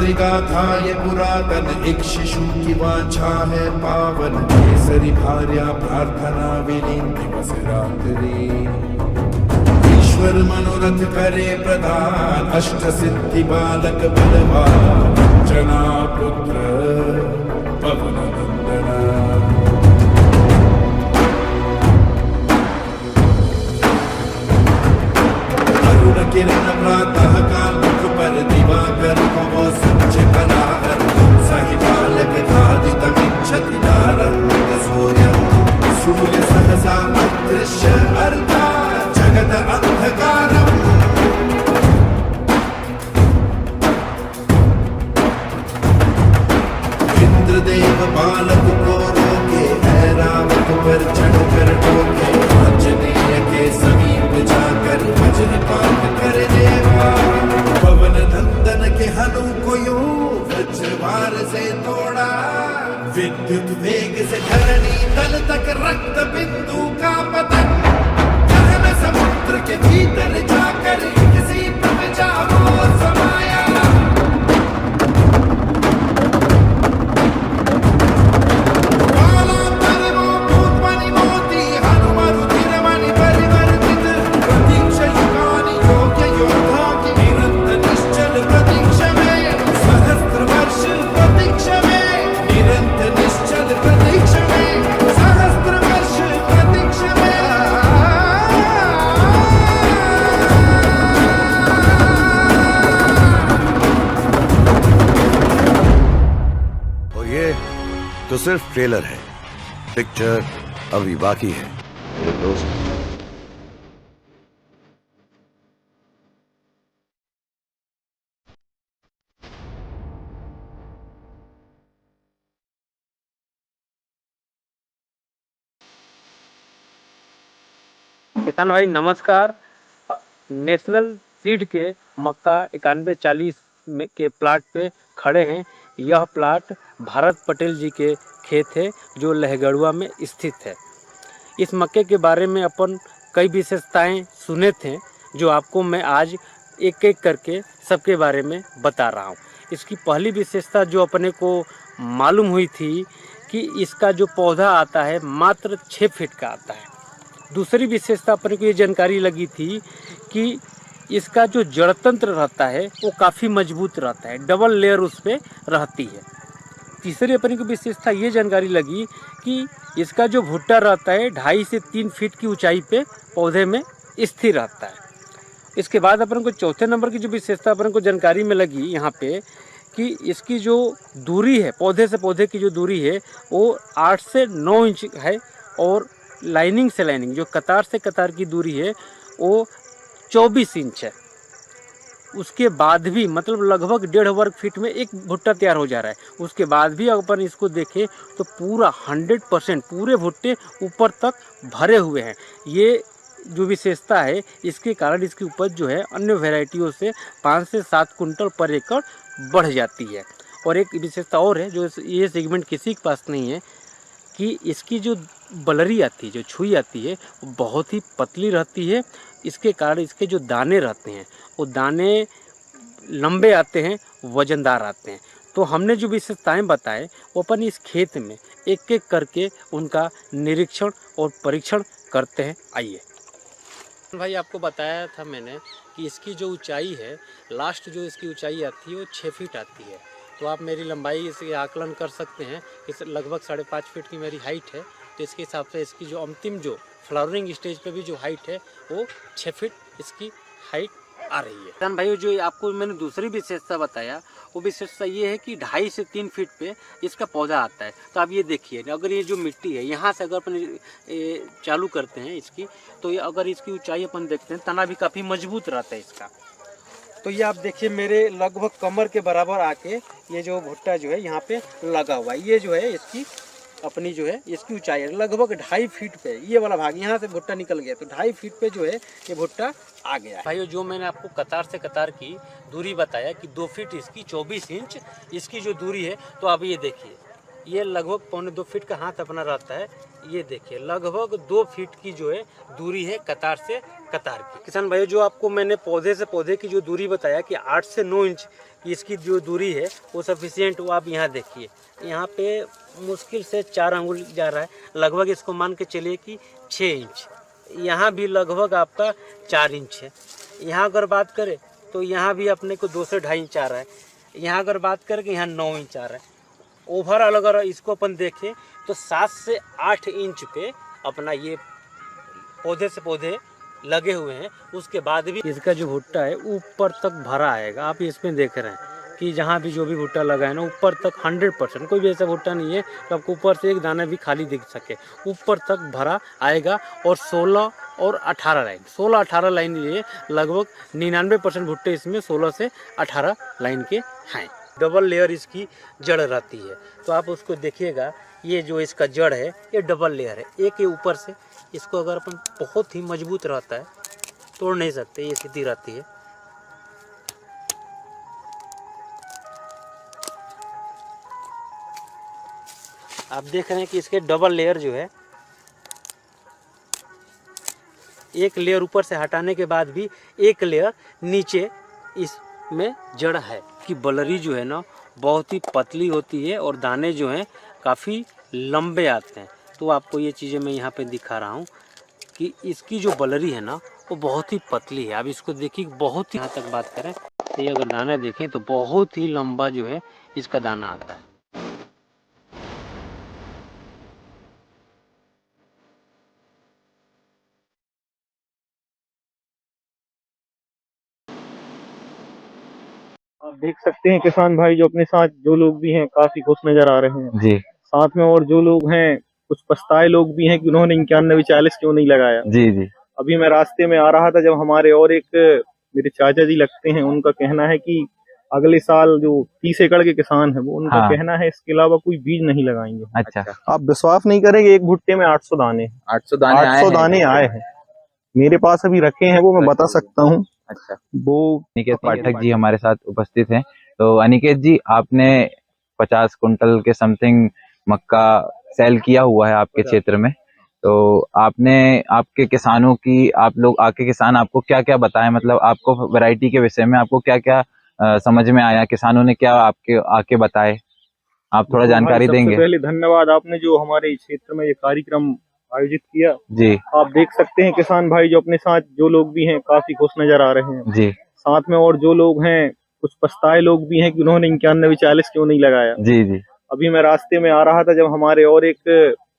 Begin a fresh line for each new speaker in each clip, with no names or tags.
मातृगाथा ये पुरातन एक शिशु की वांछा है पावन केसरी भार्या प्रार्थना विलीन दिवस रात्रि ईश्वर मनोरथ करे प्रदान अष्ट सिद्धि बालक बलवान जना पुत्र पवन नंदना किरण प्रातः काल मुख पर दिवाकर को स्वच्छ कलाहर सहि बालक खादितमिच्छति नारंग सूर्यं सूर्य सहसा अदृश्य अर्धा जगत अंधकारम् इंद्रदेव बालक को रोके ऐरावत पर चढ़कर टोके आंजनेय के समीप जाकर वज्रपात कर देवा पवन नंदन के हनु को यूं वज्रवार से तोड़ा विद्युत वेग से धरणी तल तक रक्त बिंदु का पतन गहन समुद्र के भीतर जाकर किसी प्रजा वो समाया
तो सिर्फ ट्रेलर है, पिक्चर अभी बाकी है मेरे दोस्त।
किसान भाई नमस्कार। नेशनल सीड के मक्का 9140 में के प्लाट पे खड़े हैं। यह प्लाट भारत पटेल जी के खेत है जो लहगड़ुआ में स्थित है। इस मक्के के बारे में अपन कई विशेषताएं सुने थे जो आपको मैं आज एक एक करके सबके बारे में बता रहा हूं। इसकी पहली विशेषता जो अपने को मालूम हुई थी कि इसका जो पौधा आता है मात्र 6 फीट का आता है। दूसरी विशेषता अपने को ये जानकारी लगी थी कि इसका जो जड़ तंत्र रहता है वो काफ़ी मजबूत रहता है, डबल लेयर उस पर रहती है। तीसरी अपने को विशेषता ये जानकारी लगी कि इसका जो भुट्टा रहता है 2.5 से 3 फीट की ऊंचाई पे पौधे में स्थिर रहता है। इसके बाद अपन को चौथे नंबर की जो विशेषता अपन को जानकारी में लगी यहाँ पे कि इसकी जो दूरी है, पौधे से पौधे की जो दूरी है वो 8 से 9 इंच है और लाइनिंग से लाइनिंग जो कतार से कतार की दूरी है वो 24 इंच है। उसके बाद भी मतलब लगभग 1.5 वर्ग फीट में एक भुट्टा तैयार हो जा रहा है। उसके बाद भी अपन इसको देखें तो पूरा 100% पूरे भुट्टे ऊपर तक भरे हुए हैं। ये जो विशेषता है इसके कारण इसकी उपज जो है अन्य वैरायटियों से 5 से 7 कुंटल पर एकड़ बढ़ जाती है। और एक विशेषता और है जो ये सेगमेंट किसी के पास नहीं है कि इसकी जो बलरी आती है, जो छुई आती है, वो बहुत ही पतली रहती है। इसके कारण इसके जो दाने रहते हैं वो दाने लंबे आते हैं, वजनदार आते हैं। तो हमने जो विशेषताएं बताए वो अपन इस खेत में एक एक करके उनका निरीक्षण और परीक्षण करते हैं। आइए भाई, आपको बताया था मैंने कि इसकी जो ऊंचाई है, लास्ट जो इसकी ऊंचाई आती है वो 6 फीट आती है। तो आप मेरी लंबाई इसके आकलन कर सकते हैं कि लगभग 5.5 फीट की मेरी हाइट है। तो इसके हिसाब से इसकी जो अंतिम जो फ्लावरिंग स्टेज पे भी जो हाइट है वो 6 फीट इसकी हाइट आ रही है। किसान भाई, जो आपको मैंने दूसरी विशेषता बताया वो विशेषता ये है कि 2.5 से 3 फीट पे इसका पौधा आता है। तो आप ये देखिए, अगर ये जो मिट्टी है यहाँ से अगर अपन चालू करते हैं इसकी, तो ये अगर इसकी ऊंचाई अपन देखते हैं, तना भी काफ़ी मजबूत रहता है इसका। तो ये आप देखिए मेरे लगभग कमर के बराबर आके ये जो भुट्टा जो है यहाँ पे लगा हुआ है। ये जो है इसकी अपनी जो है इसकी ऊंचाई है लगभग 2.5 फीट पे। ये वाला भाग यहाँ से भुट्टा निकल गया तो 2.5 फीट पे जो है ये भुट्टा आ गया। भाइयों, जो मैंने आपको कतार से कतार की दूरी बताया कि 2 फीट इसकी 24 इंच इसकी जो दूरी है, तो आप ये देखिए ये लगभग 1.25 फीट का हाथ अपना रहता है। ये देखिए लगभग 2 फीट की जो है दूरी है कतार से कतार की। किसान भाई जो आपको मैंने पौधे से पौधे की जो दूरी बताया कि 8 से 9 इंच इसकी जो दूरी है वो सफिशियंट, वो आप यहाँ देखिए। यहाँ पे मुश्किल से 4 अंगुल जा रहा है, लगभग इसको मान के चलिए कि 6 इंच। यहाँ भी लगभग आपका 4 इंच है। यहाँ अगर बात करें तो यहाँ भी अपने को 2 से 2.5 इंच आ रहा है। यहाँ अगर बात करें कि यहाँ 9 इंच आ रहा है। ओवरऑल अगर इसको अपन देखें तो 7 से 8 इंच पे अपना ये पौधे से पौधे लगे हुए हैं। उसके बाद भी इसका जो भुट्टा है ऊपर तक भरा आएगा। आप इसमें देख रहे हैं कि जहाँ भी जो भी भुट्टा लगा है ना ऊपर तक 100%, कोई भी ऐसा भुट्टा नहीं है तो आपको ऊपर से एक दाना भी खाली दिख सके, ऊपर तक भरा आएगा। और 16 और 18 लाइन, 16-18 लाइन, ये लगभग 99% भुट्टे इसमें 16 से 18 लाइन के हैं। डबल लेयर इसकी जड़ रहती है, तो आप उसको देखिएगा। ये जो इसका जड़ है ये डबल लेयर है, एक के ऊपर से। इसको अगर अपन बहुत ही मजबूत रहता है, तोड़ नहीं सकते, ये सीधी रहती है। आप देख रहे हैं कि इसके डबल लेयर जो है, एक लेयर ऊपर से हटाने के बाद भी एक लेयर नीचे इसमें जड़ है कि बलरी जो है ना बहुत ही पतली होती है और दाने जो हैं काफ़ी लंबे आते हैं। तो आपको ये चीज़ें मैं यहाँ पे दिखा रहा हूँ कि इसकी जो बलरी है ना वो बहुत ही पतली है। अब इसको देखिए, बहुत ही यहाँ तक बात करें तो ये अगर दाना देखें तो बहुत ही लंबा जो है इसका दाना आता है।
आप देख सकते हैं किसान भाई जो अपने साथ जो लोग भी हैं काफी खुश नजर आ रहे हैं
जी
साथ में। और जो लोग हैं कुछ पछताए लोग भी हैं कि उन्होंने 9140 क्यों नहीं लगाया।
जी जी
अभी मैं रास्ते में आ रहा था, जब हमारे और एक मेरे चाचा जी लगते हैं, उनका कहना है कि अगले साल जो 30 एकड़ के किसान है वो उनका
हाँ।
कहना है इसके अलावा कोई बीज नहीं लगाएंगे।
अच्छा,
आप विश्वास नहीं करेंगे, एक भुट्टे में 800 दाने 800 दाने आए हैं। मेरे पास अभी रखे हैं, वो मैं बता सकता हूँ।
अच्छा,
वो
अनिकेत पाठक जी हमारे साथ उपस्थित हैं। तो अनिकेत जी, आपने 50 कुंटल के समथिंग मक्का सेल किया हुआ है आपके क्षेत्र में। तो आपने आपके किसानों की, आप लोग आके किसान आपको क्या क्या बताएं, मतलब आपको वैरायटी के विषय में आपको क्या क्या समझ में आया, किसानों ने क्या आपके आके बताए, आप थोड़ा जानकारी देंगे।
सबसे पहले धन्यवाद, आपने जो हमारे क्षेत्र में ये कार्यक्रम आयोजित किया।
जी,
आप देख सकते हैं किसान भाई जो अपने साथ जो लोग भी हैं काफी खुश नजर आ रहे हैं।
जी
साथ में और जो लोग हैं कुछ पछताए लोग भी हैं कि उन्होंने 9140 क्यों नहीं लगाया।
जी जी
अभी मैं रास्ते में आ रहा था, जब हमारे और एक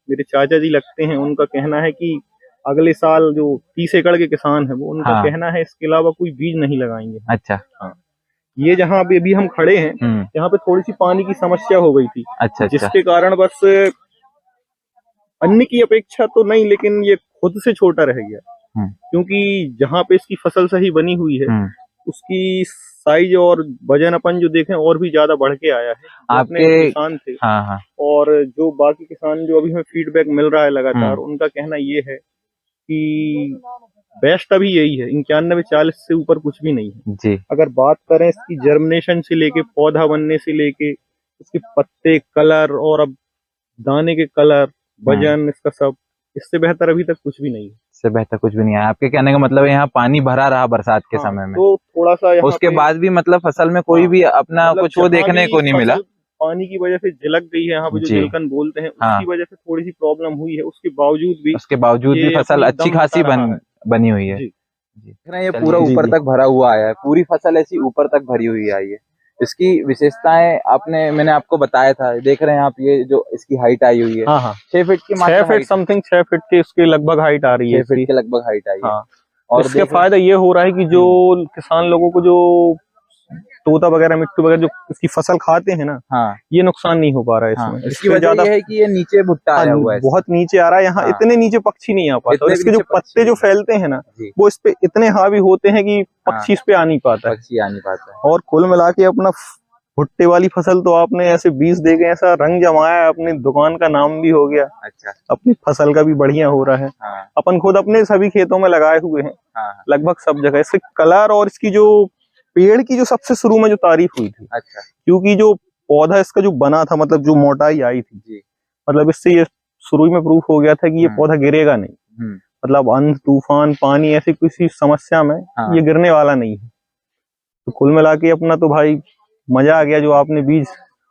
मेरे चाचा जी लगते हैं, उनका कहना है कि अगले साल जो 30 एकड़ के किसान है वो उनका
हाँ।
कहना है इसके अलावा कोई बीज नहीं लगाएंगे।
अच्छा,
ये जहाँ पे अभी हम खड़े हैं, यहाँ पे थोड़ी सी पानी की समस्या हो गई थी।
अच्छा,
जिसके कारण बस अन्य की अपेक्षा तो नहीं, लेकिन ये खुद से छोटा रह गया। क्योंकि जहाँ पे इसकी फसल सही बनी हुई है उसकी साइज और वजनपन जो देखें और भी ज्यादा बढ़ के आया है।
आपके
किसान थे।
हाँ हाँ,
और जो बाकी किसान जो अभी हमें फीडबैक मिल रहा है लगातार, उनका कहना ये है कि बेस्ट अभी यही है, 9140 से ऊपर कुछ भी नहीं है।
जी,
अगर बात करें इसकी जर्मिनेशन से लेके पौधा बनने से लेके इसके पत्ते कलर और अब दाने के कलर वजन, इसका सब, इससे बेहतर अभी तक कुछ भी नहीं है।
इससे बेहतर कुछ भी नहीं है। आपके कहने का मतलब है यहाँ पानी भरा रहा बरसात के समय में,
तो थोड़ा सा
उसके बाद भी मतलब फसल में कोई भी अपना
मतलब
कुछ वो देखने को नहीं मिला।
पानी की वजह से झिलक गई है, यहाँ पे जो झिलकन बोलते हैं, उसकी वजह से थोड़ी सी प्रॉब्लम हुई है। उसके बावजूद भी
फसल अच्छी खासी बनी हुई है। देख रहे हैं ये पूरा ऊपर तक भरा हुआ आया है, पूरी फसल ऐसी ऊपर तक भरी हुई आई है। इसकी विशेषताएं मैंने आपको बताया था। देख रहे हैं आप, ये जो इसकी हाइट आई हुई है 6 फीट की, 6 फीट समथिंग,
6 फीट की इसकी लगभग हाइट आ रही है।
6 फीट के लगभग हाइट आई है।
और इसका फायदा ये हो रहा है कि जो किसान लोगों को जो तोता वगैरह, मिट्टू वगैरह जो इसकी फसल खाते हैं ना, ये नुकसान नहीं हो पा रहा है इसमें।
इसकी वजह ये है कि ये नीचे भुट्टा आया हुआ है,
बहुत नीचे आ रहा है। यहाँ इतने नीचे पक्षी नहीं आ पाते, और इसके जो पत्ते जो फैलते हैं ना, वो इस पे इतने हावी होते हैं कि पक्षी इस पे आ नहीं पाता। और कुल मिला के अपना भुट्टे वाली फसल तो आपने ऐसे 20 दे गए, ऐसा रंग जमाया, अपनी दुकान का नाम भी हो गया।
अच्छा,
अपनी फसल का भी बढ़िया हो रहा है। अपन खुद अपने सभी खेतों में लगाए हुए हैं, लगभग सब जगह। इसके कलर और इसकी जो पेड़ की जो सबसे शुरू में जो तारीफ हुई थी, क्योंकि जो पौधा इसका जो बना था, मतलब जो मोटाई आई थी
जी।
मतलब इससे ये शुरू में प्रूफ हो गया था कि ये पौधा गिरेगा नहीं, मतलब अंध तूफान पानी ऐसी किसी समस्या में ये गिरने वाला नहीं है। तो कुल मिला के अपना तो भाई मजा आ गया, जो आपने बीज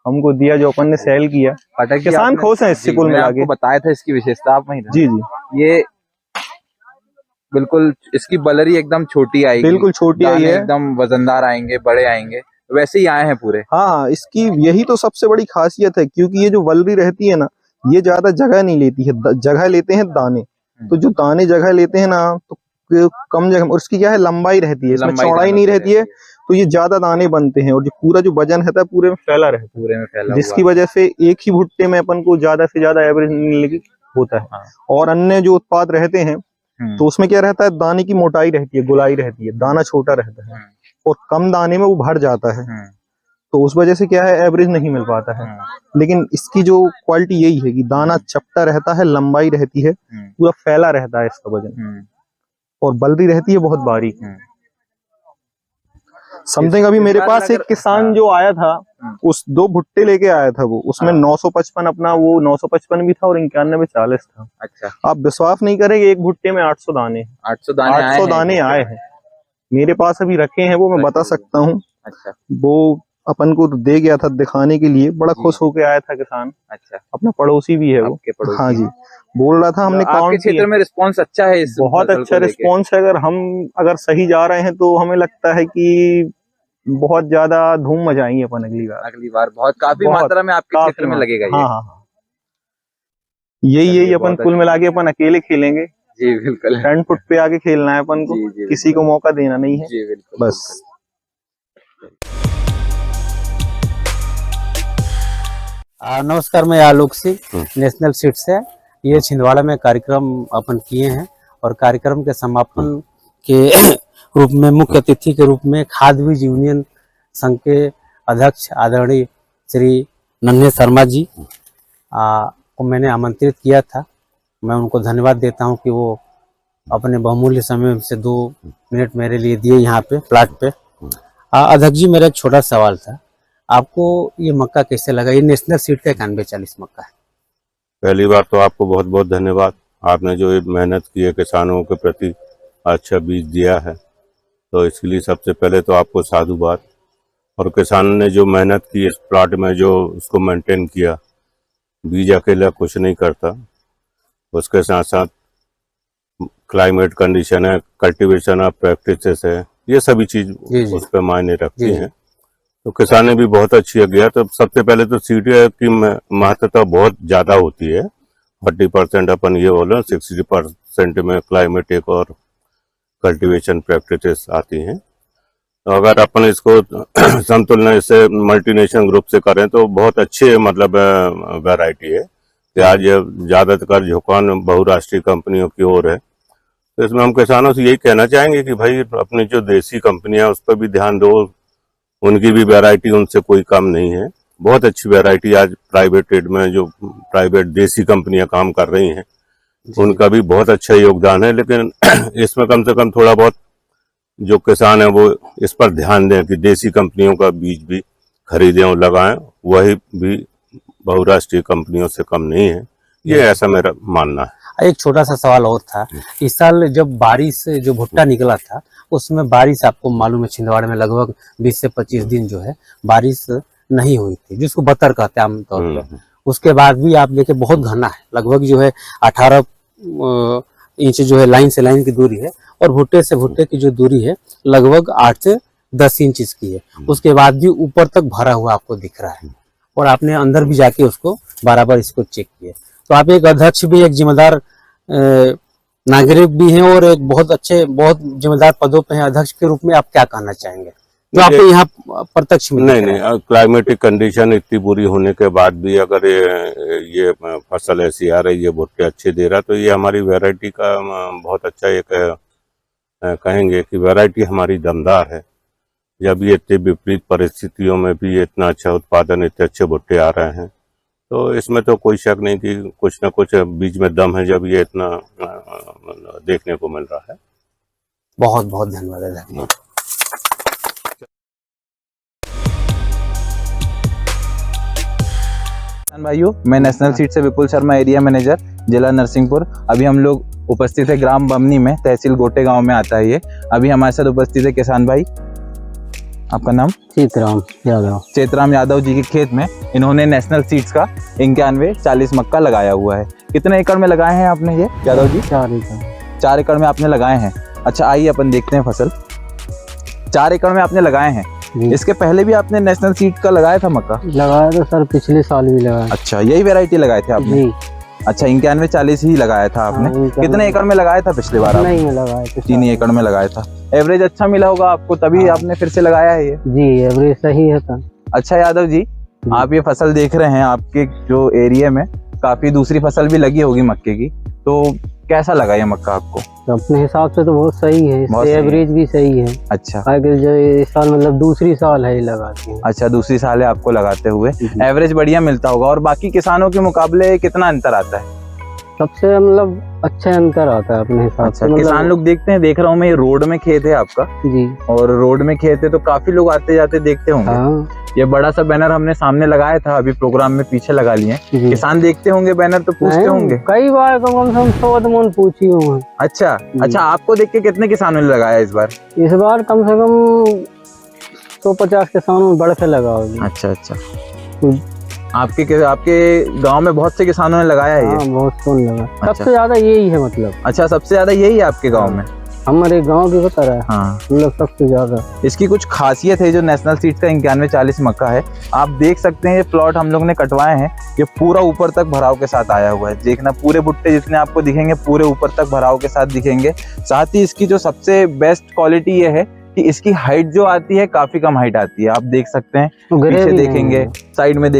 हमको दिया, जो अपन ने सेल किया, किसान खुश हैं इससे। कुल मिला के
बताया था इसकी विशेषता आप वहीं
जी जी,
ये बिल्कुल इसकी बलरी एकदम छोटी आएगी,
बिल्कुल छोटी आई है,
एकदम वजनदार आएंगे, बड़े आएंगे, वैसे ही आए हैं पूरे।
हाँ, इसकी यही तो सबसे बड़ी खासियत है, क्योंकि ये जो बलरी रहती है ना, ये ज्यादा जगह नहीं लेती है, जगह लेते हैं दाने। तो जो दाने जगह लेते हैं ना, तो कम जगह, और इसकी क्या है लंबाई रहती है, इसमें चौड़ाई नहीं रहती है, तो ये ज्यादा दाने बनते हैं, और जो पूरा जो वजन रहता है पूरे में फैला रहता है,
पूरे में फैला,
जिसकी वजह से एक ही भुट्टे में अपन को ज्यादा से ज्यादा एवरेज मिलने की होता है। और अन्य जो उत्पाद रहते हैं तो उसमें क्या रहता है, दाने की मोटाई रहती है, गोलाई रहती है, दाना छोटा रहता है, और कम दाने में वो भर जाता है, तो उस वजह से क्या है एवरेज नहीं मिल पाता है। लेकिन इसकी जो क्वालिटी यही है कि दाना चपटा रहता है, लंबाई रहती है, पूरा फैला रहता है इसका वजन, और बलरी रहती है बहुत बारीक। समथिंग अभी मेरे पास एक किसान जो आया था, उस 2 भुट्टे लेके आया था, वो उसमें 955 अपना वो 955 भी था और 9140 था।
अच्छा,
आप विश्वास नहीं करेंगे, एक भुट्टे में 800 दाने 800 दाने आए हैं मेरे पास, अभी रखे हैं वो, मैं बता सकता हूँ।
अच्छा,
वो अपन को दे गया था दिखाने के लिए, बड़ा खुश होके आया था किसान।
अच्छा,
अपना पड़ोसी भी है वो। हाँ जी, बोल रहा था हमने
आपके क्षेत्र में रिस्पांस अच्छा है इस
बहुत अच्छा रिस्पांस है। अगर सही जा रहे हैं तो हमें लगता है कि बहुत ज्यादा धूम मचाएंगे अपन अगली बार बहुत
काफी मात्रा में आपके क्षेत्र में लगेगा ये।
हाँ, यही अपन कुल मिला के अपन अकेले खेलेंगे
जी, बिल्कुल
10 फुट पे आके खेलना है अपन को, किसी को मौका देना नहीं है
जी, बिल्कुल,
बस।
नमस्कार, मैं आलोक सिंह नेशनल सीड से। ये छिंदवाड़ा में कार्यक्रम अपन किए हैं, और कार्यक्रम के समापन के रूप में मुख्य अतिथि के रूप में खाद्य बीज यूनियन संघ के अध्यक्ष आदरणीय श्री नन्हे शर्मा जी को मैंने आमंत्रित किया था। मैं उनको धन्यवाद देता हूं कि वो अपने बहुमूल्य समय से 2 मिनट मेरे लिए दिए यहाँ पे प्लाट पे। अध्यक्ष जी, मेरा एक छोटा सवाल था, आपको ये मक्का कैसे लगा? ये नेशनल सीड का 9140 मक्का है।
पहली बार तो आपको बहुत बहुत धन्यवाद, आपने जो ये मेहनत की है किसानों के प्रति, अच्छा बीज दिया है, तो इसके लिए सबसे पहले तो आपको साधुवाद। और किसान ने जो मेहनत की इस प्लाट में, जो उसको मेंटेन किया, बीज अकेला कुछ नहीं करता, उसके साथ साथ क्लाइमेट कंडीशन है, कल्टीवेशन ऑफ प्रैक्टिसेस है, ये सभी चीज उस पर मायने रखती हैं। तो किसान ने भी बहुत अच्छी किया। तो सबसे पहले तो सीड की महत्वता बहुत ज्यादा होती है, 40% अपन ये बोले, 60% में क्लाइमेटिक और कल्टीवेशन प्रैक्टिसेस आती हैं। तो अगर अपन इसको संतुलन से मल्टीनेशनल ग्रुप से करें तो बहुत अच्छे मतलब वैरायटी है। कि आज ज्यादातर झुकान बहुराष्ट्रीय कंपनियों की ओर है, तो इसमें हम किसानों से यही कहना चाहेंगे कि भाई अपनी जो देसी कंपनियां उस पर भी ध्यान दो, उनकी भी वैरायटी उनसे कोई कम नहीं है। बहुत अच्छी वैरायटी आज प्राइवेट ट्रेड में जो प्राइवेट देसी कंपनियां काम कर रही हैं, उनका भी बहुत अच्छा योगदान है। लेकिन इसमें कम से कम थोड़ा बहुत जो किसान है वो इस पर ध्यान दें कि देसी कंपनियों का बीज भी खरीदें और लगाएं, वही भी बहुराष्ट्रीय कंपनियों से कम नहीं है, ये ऐसा मेरा मानना है।
एक छोटा सा सवाल और था, इस साल जब बारिश जो भुट्टा निकला था, उसमें बारिश आपको मालूम है छिंदवाड़ा में लगभग 20 से 25 दिन जो है बारिश नहीं हुई थी, जिसको बतर कहते हैं आमतौर पर। उसके बाद भी आप देखें बहुत घना है, लगभग जो है 18 इंच जो है लाइन से लाइन की दूरी है, और भुट्टे से भुट्टे की जो दूरी है लगभग 8 से 10 इंच इसकी है। उसके बाद भी ऊपर तक भरा हुआ आपको दिख रहा है, और आपने अंदर भी जाके उसको बराबर इसको चेक किया। तो आप एक अध्यक्ष भी, एक जिम्मेदार नागरिक भी हैं, और एक बहुत अच्छे बहुत जिम्मेदार पदों पे हैं। अध्यक्ष के रूप में आप क्या कहना चाहेंगे जो आपको यहाँ प्रत्यक्ष में?
नहीं, क्लाइमेटिक कंडीशन इतनी बुरी होने के बाद भी अगर ये फसल ऐसी आ रही है, भुट्टे अच्छे दे रहा, तो ये हमारी वैरायटी का बहुत अच्छा एक कहेंगे कि वैरायटी हमारी दमदार है। जब ये इतनी विपरीत परिस्थितियों में भी इतना अच्छा उत्पादन, इतने अच्छे भुट्टे आ रहे हैं, तो इसमें तो कोई शक नहीं कि कुछ न कुछ बीज में दम है, जब ये इतना देखने को मिल रहा है।
बहुत बहुत धन्यवाद।
भाइयों, मैं नेशनल सीड से विपुल शर्मा, एरिया मैनेजर, जिला नरसिंहपुर। अभी हम लोग उपस्थित है ग्राम बमनी में, तहसील गोटे गांव में आता है ये। अभी हमारे साथ उपस्थित है किसान भाई, आपका नाम?
चेतराम यादव।
चेतराम यादव जी के खेत में इन्होंने नेशनल सीड्स का 9140 मक्का लगाया हुआ है। कितने एकड़ में लगाए हैं आपने ये यादव जी?
4 एकड़।
4 एकड़ में आपने लगाए हैं। अच्छा, आइए अपन देखते हैं फसल। 4 एकड़ में आपने लगाए हैं। इसके पहले भी आपने नेशनल सीड का लगाया था मक्का?
लगाया तो सर पिछले साल भी लगाया।
अच्छा, यही वैरायटी लगाए थे आपने?
जी।
अच्छा, 9140 ही लगाया था आपने। कितने एकड़ में लगाया था पिछली बार?
नहीं में लगाया था,
3 एकड़ में लगाया था। एवरेज अच्छा मिला होगा आपको, तभी आपने फिर से लगाया है ये?
जी, एवरेज सही है सर।
अच्छा यादव जी, आप ये फसल देख रहे हैं, आपके जो एरिया में काफी दूसरी फसल भी लगी होगी मक्के की, तो कैसा लगा ये मक्का आपको?
तो अपने हिसाब से तो बहुत सही है, इससे एवरेज भी सही है।
अच्छा,
आगे जो इस साल मतलब दूसरी साल है ये लगाते हैं।
अच्छा, दूसरी साल है आपको लगाते हुए। एवरेज बढ़िया मिलता होगा। और बाकी किसानों के मुकाबले कितना अंतर आता है?
सबसे मतलब अच्छा अंतर आता है अपने हिसाब
अच्छा,
से।
किसान लोग देखते हैं, देख रहा हूँ मैं, ये रोड में खेत है आपका।
जी।
और रोड में खेत है तो काफी लोग आते जाते देखते होंगे।
हाँ।
ये बड़ा सा बैनर हमने सामने लगाया था, अभी प्रोग्राम में पीछे लगा लिए। किसान देखते होंगे बैनर तो पूछते होंगे?
कई बार कम से कम 100 मन पूछी हूँ।
अच्छा, अच्छा, आपको देख के कितने किसानों ने लगाया इस बार?
इस बार कम से कम 150 किसानों में बढ़ के लगा होगा।
अच्छा, अच्छा, आपके गांव में बहुत से किसानों ने लगाया है ये?
हाँ, बहुत सुन लगा।
अच्छा।
सबसे ज्यादा यही है मतलब।
अच्छा, सबसे ज्यादा यही है आपके गांव में?
हमारे गांव की बता रहा है।
हाँ,
मतलब सबसे ज्यादा
इसकी कुछ खासियत है जो नेशनल सीड्स का 9140 मक्का है। आप देख सकते हैं, ये प्लॉट हम लोग ने कटवाए हैं, ये पूरा ऊपर तक भराव के साथ आया हुआ है। देखना, पूरे भुट्टे जितने आपको दिखेंगे पूरे ऊपर तक भराव के साथ दिखेंगे। साथ ही इसकी जो सबसे बेस्ट क्वालिटी ये है कि इसकी हाइट जो आती है काफी कम हाइट आती है। आप देख सकते हैं, पीछे देखेंगे, साइड में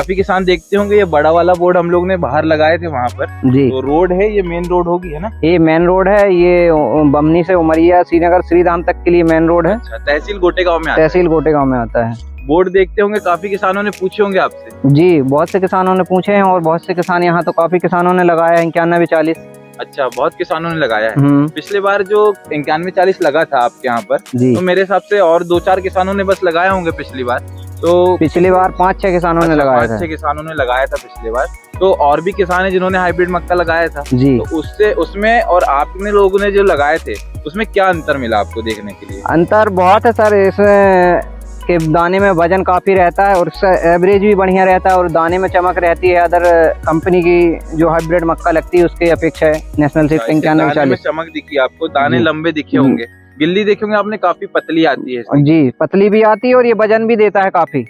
काफी किसान देखते होंगे ये बड़ा वाला बोर्ड हम लोग ने बाहर लगाए थे वहाँ पर।
जी
तो रोड है, ये मेन रोड होगी है ना?
ये मेन रोड है, ये बमनी से उमरिया श्रीनगर श्रीधाम तक के लिए मेन रोड है।
अच्छा, तहसील गोटेगांव में आता है।
तहसील गोटेगांव में आता है।
बोर्ड देखते होंगे, काफी किसानों ने पूछे होंगे आपसे।
जी बहुत से किसानों ने पूछे हैं और बहुत से किसान यहाँ तो काफी किसानों ने लगाया है 9140।
अच्छा, बहुत किसानों ने लगाया है। पिछले बार जो 9140 लगा था आपके यहाँ पर,
जी
तो मेरे हिसाब से और 2-4 किसानों ने बस लगाए होंगे पिछली बार। तो
पिछली बार 5-6 किसानों ने लगाया था।
5-6 किसानों ने लगाया था पिछली बार। तो और भी किसान है जिन्होंने हाइब्रिड मक्का लगाया था।
जी
तो उससे उसमें और आपने लोगों ने जो लगाए थे उसमें क्या अंतर मिला आपको देखने के लिए?
अंतर बहुत है सर, इसमें के दाने में वजन काफी रहता है और इसका एवरेज भी बढ़िया रहता है और दाने में चमक रहती है अदर कंपनी की जो हाइब्रिड मक्का लगती है उसके अपेक्षा है नेशनल सीड्स 9140।
चमक दिखी आपको, दाने लंबे दिखे होंगे, गिल्ली देखे होंगे आपने, काफी पतली आती है।
जी पतली भी आती है और ये वजन भी देता है काफी।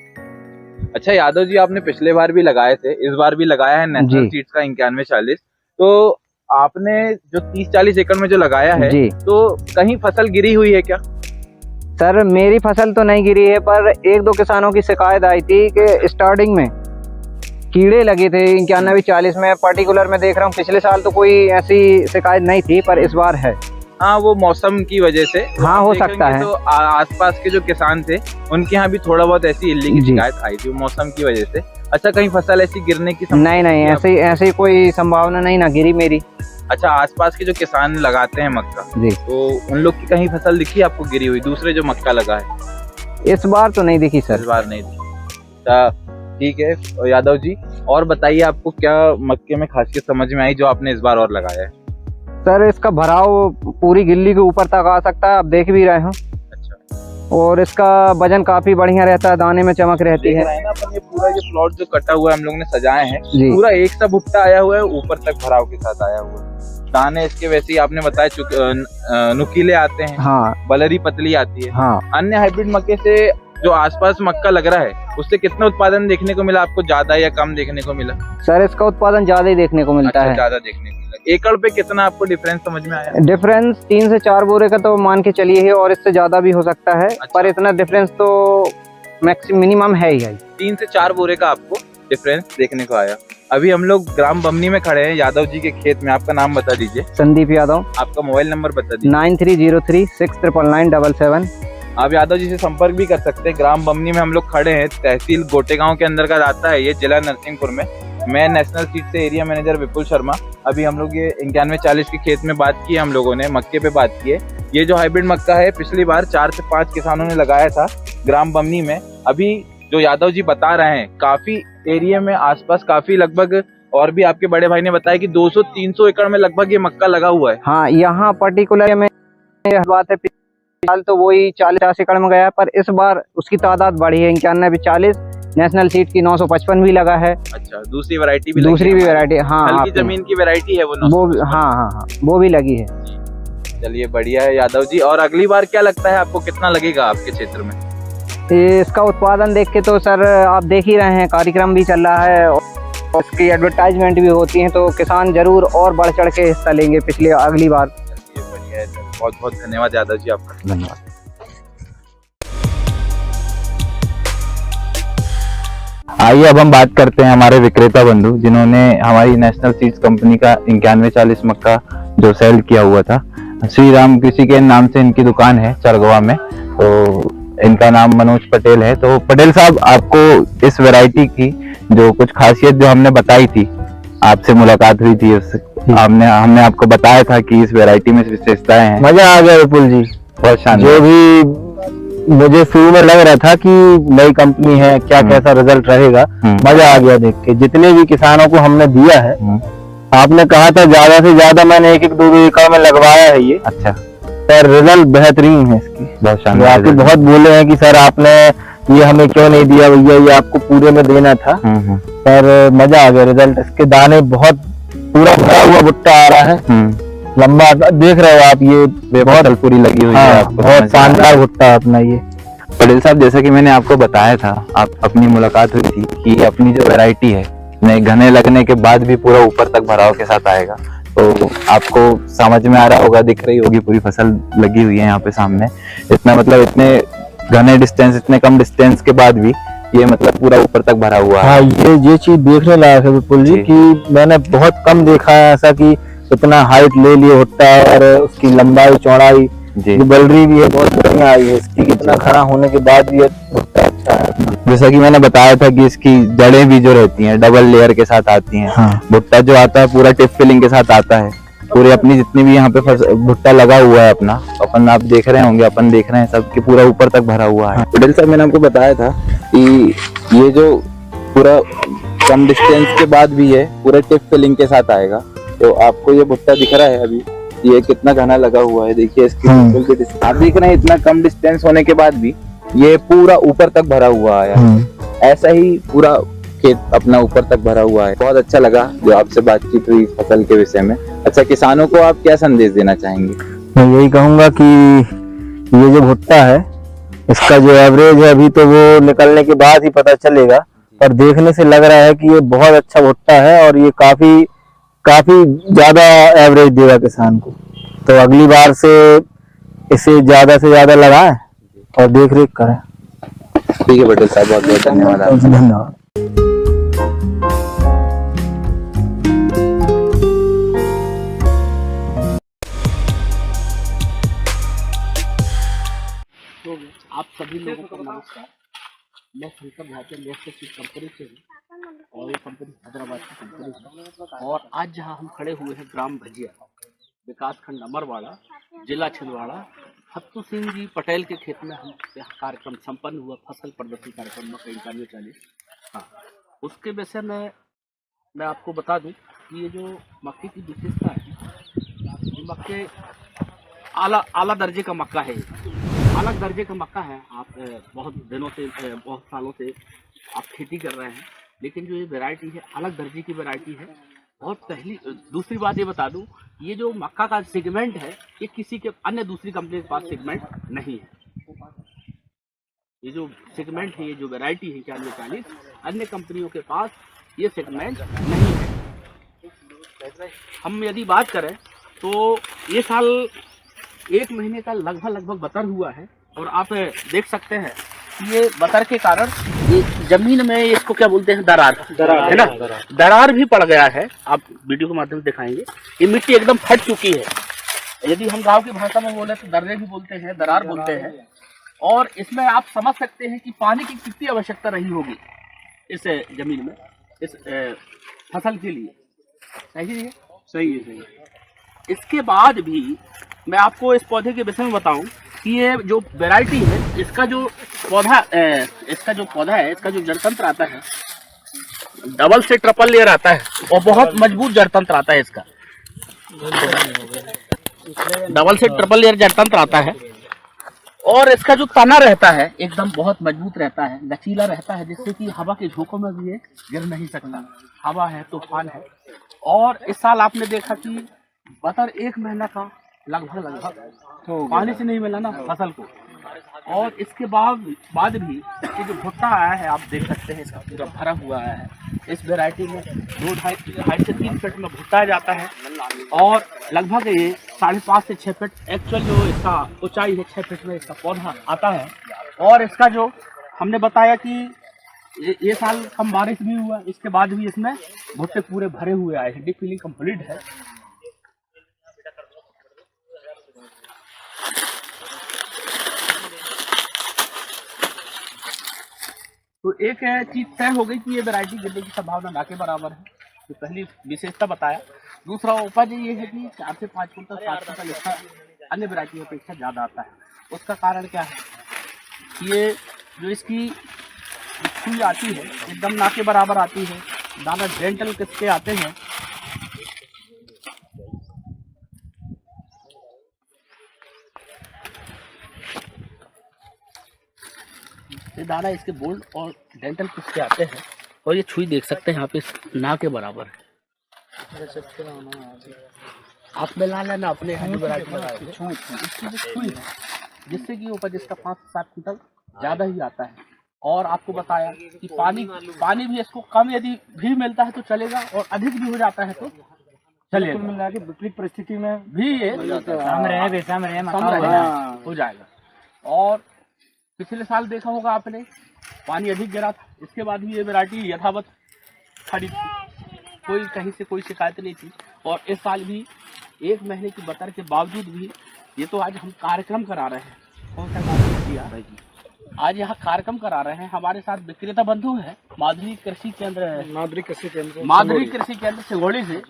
अच्छा यादव जी, आपने पिछले बार भी लगाए थे, इस बार भी लगाया है नेशनल सीड्स का 9140। तो आपने जो 30-40 एकड़ में जो लगाया है, तो कहीं फसल गिरी हुई है क्या?
सर मेरी फसल तो नहीं गिरी है, पर 1-2 किसानों की शिकायत आई थी कि स्टार्टिंग में कीड़े लगे थे 9140 में। पर्टिकुलर में देख रहा हूँ पिछले साल तो कोई ऐसी शिकायत नहीं थी, पर इस बार है।
हाँ, वो मौसम की वजह से।
हाँ हो सकता है।
तो आसपास के जो किसान थे उनके यहाँ भी थोड़ा बहुत ऐसी इल्ली की शिकायत आई थी मौसम की वजह से। अच्छा, कहीं फसल ऐसी गिरने की?
नहीं, ऐसी कोई संभावना नहीं ना गिरी मेरी।
अच्छा, आसपास के जो किसान लगाते हैं मक्का,
जी,
तो उन लोग की कहीं फसल दिखी आपको गिरी हुई, दूसरे जो मक्का लगा है?
इस बार तो नहीं दिखी सर।
इस बार नहीं दिखी। ठीक है यादव जी, और बताइए आपको क्या मक्के में खासियत समझ में आई जो आपने इस बार और लगाया है?
सर इसका भराव पूरी गिल्ली के ऊपर तक आ सकता है, आप देख भी रहे हो। और इसका वजन काफी बढ़िया रहता है, दाने में चमक रहती है।
ना अपन ये पूरा ये प्लॉट जो कटा हुआ है हम लोग ने सजाए हैं, पूरा एक सा भुट्टा आया हुआ है, ऊपर तक भराव के साथ आया हुआ है। दाने इसके वैसे ही आपने बताया नुकीले आते हैं।
हाँ,
बलरी पतली आती है।
हाँ।
अन्य हाइब्रिड मक्के से जो आसपास मक्का लग रहा है उससे कितना उत्पादन देखने को मिला आपको, ज्यादा या कम देखने को मिला?
सर इसका उत्पादन ज्यादा ही देखने को मिलता है।
ज्यादा देखने को मिला। एकड़ पे कितना आपको डिफरेंस समझ में आया?
डिफरेंस 3 से 4 बोरे का तो मान के चलिए है, और इससे ज्यादा भी हो सकता है। पर इतना डिफरेंस तो मिनिमम है ही है।
3 से 4 बोरे का आपको डिफरेंस देखने को आया। अभी हम लोग ग्राम बमनी में खड़े हैं, यादव जी के खेत में। आपका नाम बता दीजिए।
संदीप यादव।
आपका मोबाइल नंबर बता दीजिए।
9303699977।
आप यादव जी से संपर्क भी कर सकते हैं। ग्राम बमनी में हम लोग खड़े हैं, तहसील गोटेगांव के अंदर का आता है ये, जिला नरसिंहपुर में। मैं नेशनल सीड से एरिया मैनेजर विपुल शर्मा। अभी हम लोग ये 9140 के खेत में बात की है, हम लोगों ने मक्के पे बात की है। ये जो हाइब्रिड मक्का है पिछली बार 4 से 5 किसानों ने लगाया था ग्राम बमनी में। अभी जो यादव जी बता रहे हैं, काफी एरिया में आसपास काफी लगभग, और भी आपके बड़े भाई ने बताया कि 200-300 एकड़ में लगभग ये मक्का लगा हुआ है।
हाँ, यहाँ पर्टिकुलर में यह बात है, साल तो वही 40 एकड़ में गया, पर इस बार उसकी तादाद बढ़ी है 9140। नेशनल सीड की 955 भी लगा है।
अच्छा, दूसरी वैरायटी भी
हाँ,
हल्की जमीन की वैरायटी है वो
हाँ, वो भी लगी है।
चलिए बढ़िया है यादव जी। और अगली बार क्या लगता है आपको, कितना लगेगा आपके क्षेत्र में?
इसका उत्पादन देख के तो सर आप देख ही रहे हैं, कार्यक्रम भी चल रहा है और इसकी एडवर्टाइजमेंट भी होती है, तो किसान जरूर और बढ़ चढ़ के हिस्सा लेंगे अगली बार।
बढ़िया है, बहुत बहुत धन्यवाद यादव जी आपका।
धन्यवाद।
आइए अब हम बात करते हैं हमारे विक्रेता बंधु, जिन्होंने हमारी नेशनल सीड्स कंपनी का 9140 मक्का जो सेल किया हुआ था। श्री राम कृषि के नाम से इनकी दुकान है चरगवा में। तो इनका नाम मनोज पटेल है। तो पटेल साहब, आपको इस वैरायटी की जो कुछ खासियत जो हमने बताई थी, आपसे मुलाकात हुई थी, हमने आपको बताया था कि इस वैरायटी में विशेषताएं हैं।
मजा आ गया विपुल जी,
बहुत शानदार।
जो भी मुझे शुरू में लग रहा था कि नई कंपनी है, क्या कैसा रिजल्ट रहेगा, मजा आ गया देख के। जितने भी किसानों को हमने दिया है, आपने कहा था ज्यादा से ज्यादा, मैंने 1-2 एकड़ में लगवाया है ये।
अच्छा,
सर रिजल्ट बेहतरीन है इसकी,
बहुत शानदार।
आपके बहुत बोले हैं कि सर आपने ये हमें क्यों नहीं दिया भैया, ये आपको पूरे में देना था। पर मजा आ गया रिजल्ट। इसके दाने बहुत पूरा भरा हुआ भुट्टा आ रहा है, लंबा देख रहे हो आप, ये बहुत
पूरी लगी हुई है आपको।
बहुत शानदार भुट्टा अपना ये।
पटेल साहब, जैसा कि मैंने आपको बताया था, आप अपनी मुलाकात हुई थी कि अपनी जो वैरायटी है घने लगने के बाद भी पूरा ऊपर तक भराव के साथ आएगा। तो आपको समझ में आ रहा होगा, दिख रही होगी पूरी फसल लगी हुई है यहाँ पे सामने। इतना मतलब इतने घने डिस्टेंस, इतने कम डिस्टेंस के बाद भी ये मतलब पूरा ऊपर तक भरा हुआ है।
हाँ, ये चीज देखने लायक है विपुल जी
जी।
कि मैंने बहुत कम देखा है ऐसा कि इतना हाइट ले लिए भुट्टा और उसकी लंबाई चौड़ाई
जी
जो बलरी भी है बहुत बढ़िया आई है इसकी, कितना खड़ा होने के बाद भी ये भुट्टा अच्छा है।
जैसा कि मैंने बताया था कि इसकी जड़ें भी जो रहती हैं डबल लेयर के साथ आती हैं।
हाँ।
भुट्टा जो आता है पूरा टिप फिलिंग के साथ आता है, पूरे अपनी जितनी भी यहाँ पे भुट्टा लगा हुआ है अपना, अपन आप देख रहे होंगे, अपन देख रहे हैं सब कि पूरा ऊपर तक भरा हुआ है। पटेल साहब मैंने आपको बताया था कि ये जो पूरा कम डिस्टेंस के बाद भी है पूरा टिप फिलिंग के साथ आएगा। तो आपको ये भुट्टा दिख रहा है अभी ये कितना घना लगा हुआ है, देखिए इसकी बिल्कुल भी आप देख रहे हैं इतना कम डिस्टेंस होने के बाद भी ये पूरा ऊपर तक भरा हुआ है। ऐसा ही पूरा खेत अपना ऊपर तक भरा हुआ है। बहुत अच्छा लगा जो आपसे बातचीत हुई फसल के विषय में। अच्छा, किसानों को आप क्या संदेश देना चाहेंगे?
मैं यही कहूंगा कि ये जो भुट्टा है इसका जो एवरेज है अभी तो वो निकलने के बाद ही पता चलेगा, पर देखने से लग रहा है कि ये बहुत अच्छा भुट्टा है और ये काफी ज्यादा एवरेज देगा किसान को। तो अगली बार से इसे ज्यादा से ज्यादा लगाएं और देख रेख करें।
ठीक है पटेल साहब, बहुत बहुत धन्यवाद आपका।
धन्यवाद।
आप सभी लोगों को नमस्कार। मैं Shankar Bhatia national seed company से हूँ और ये कंपनी हैदराबाद की कंपनी है। और आज जहाँ हम खड़े हुए हैं ग्राम भजिया, विकासखंड अमरवाड़ा, जिला छिंदवाड़ा, फत्तू सिंह जी पटेल के खेत में हम कार्यक्रम संपन्न हुआ, फसल प्रदर्शन कार्यक्रम मक्का 9140। हाँ, उसके विषय में मैं आपको बता दूं कि ये जो मक्के की विशेषता है, ये मक्के आला दर्जे का मक्का है। अलग दर्जे का मक्का है। आप बहुत दिनों से बहुत सालों से आप खेती कर रहे हैं, लेकिन जो ये वैरायटी है अलग दर्जे की वैरायटी है। और दूसरी बात ये बता दूं, ये जो मक्का का सेगमेंट है ये किसी के अन्य दूसरी कंपनी के पास सेगमेंट नहीं है। ये जो सेगमेंट है, ये जो वैरायटी है 9140, अन्य कंपनियों के पास ये सेगमेंट नहीं है। हम यदि बात करें तो ये साल 1 महीने का लगभग बतर हुआ है और आप देख सकते हैं कि ये बतर के कारण ये जमीन में इसको क्या बोलते हैं, दरार है ना, दरार भी पड़ गया है। आप वीडियो के माध्यम से दिखाएंगे, ये मिट्टी एकदम फट चुकी है। यदि हम गांव की भाषा में बोले तो दर्रे भी बोलते हैं, दरार बोलते हैं। और इसमें आप समझ सकते हैं कि पानी की कितनी आवश्यकता रही होगी इस जमीन में, इस फसल के लिए। सही है, सही है। इसके बाद भी मैं आपको इस पौधे के विषय में बताऊं कि ये जो वैरायटी है, इसका जो पौधा है, इसका जो जड़ तंत्र आता है, डबल से ट्रिपल लेयर आता है और बहुत मजबूत जड़ तंत्र आता है। इसका डबल से ट्रिपल लेयर जड़ तंत्र आता है और इसका जो तना रहता है एकदम बहुत मजबूत रहता है, लचीला रहता है, जिससे कि हवा के झोंकों में भी ये गिर नहीं सकता। हवा है, तूफान है। और इस साल आपने देखा कि बतर 1 महीना का लगभग तो पानी से नहीं मिला ना फसल को। और इसके बाद भी ये जो भुट्टा आया है आप देख सकते हैं, इसका पूरा भरा हुआ है। इस वैरायटी में 2-2.5 से 3 फीट में भुट्टा जाता है और लगभग ये 5.5 से 6 फीट एक्चुअल जो इसका ऊंचाई है 6 फीट में इसका पौधा आता है। और इसका जो हमने बताया कि ये साल कम बारिश भी हुआ, इसके बाद भी इसमें भुट्टे पूरे भरे हुए आए हैं। डीप फिलिंग कंप्लीट है। तो एक चीज तय हो गई कि ये वैरायटी गिरने की संभावना ना के बराबर है, तो पहली विशेषता बताया। दूसरा उपज ये है कि 4 से 5 कुंटल 7 कुंटल इसका अन्य वैरायटी अपेक्षा ज्यादा आता है। उसका कारण क्या है कि ये जो इसकी सुई आती है एकदम ना के बराबर आती है, दाना डेंटल किसके आते हैं। ये दाना इसके बोल्ड और डेंटल किसके आते हैं और ये छुई देख सकते हैं यहाँ पे ना के बराबर है। आप मिला लेना अपने यहाँ छुई है, जिससे कि उपज इसका 5 से 7 कुंटल ज्यादा ही आता है। और आपको बताया कि पानी भी इसको कम यदि भी मिलता है तो चलेगा और अधिक भी हो जाता है तो चलेगा। मिला के विपरीत परिस्थिति में भी ये हो जाएगा। और पिछले साल देखा होगा आपने
पानी अधिक गिरा था, इसके बाद भी ये वैरायटी यथावत खड़ी थी, कोई कहीं से कोई शिकायत नहीं थी। और इस साल भी 1 महीने की बतर के बावजूद भी ये तो आज हम कार्यक्रम करा रहे हैं। कौन सा कार्यक्रम किया? आज यहाँ कार्यक्रम करा रहे हैं। हमारे साथ विक्रेता बंधु है माधुरी कृषि केंद्र सिंगोड़ी से।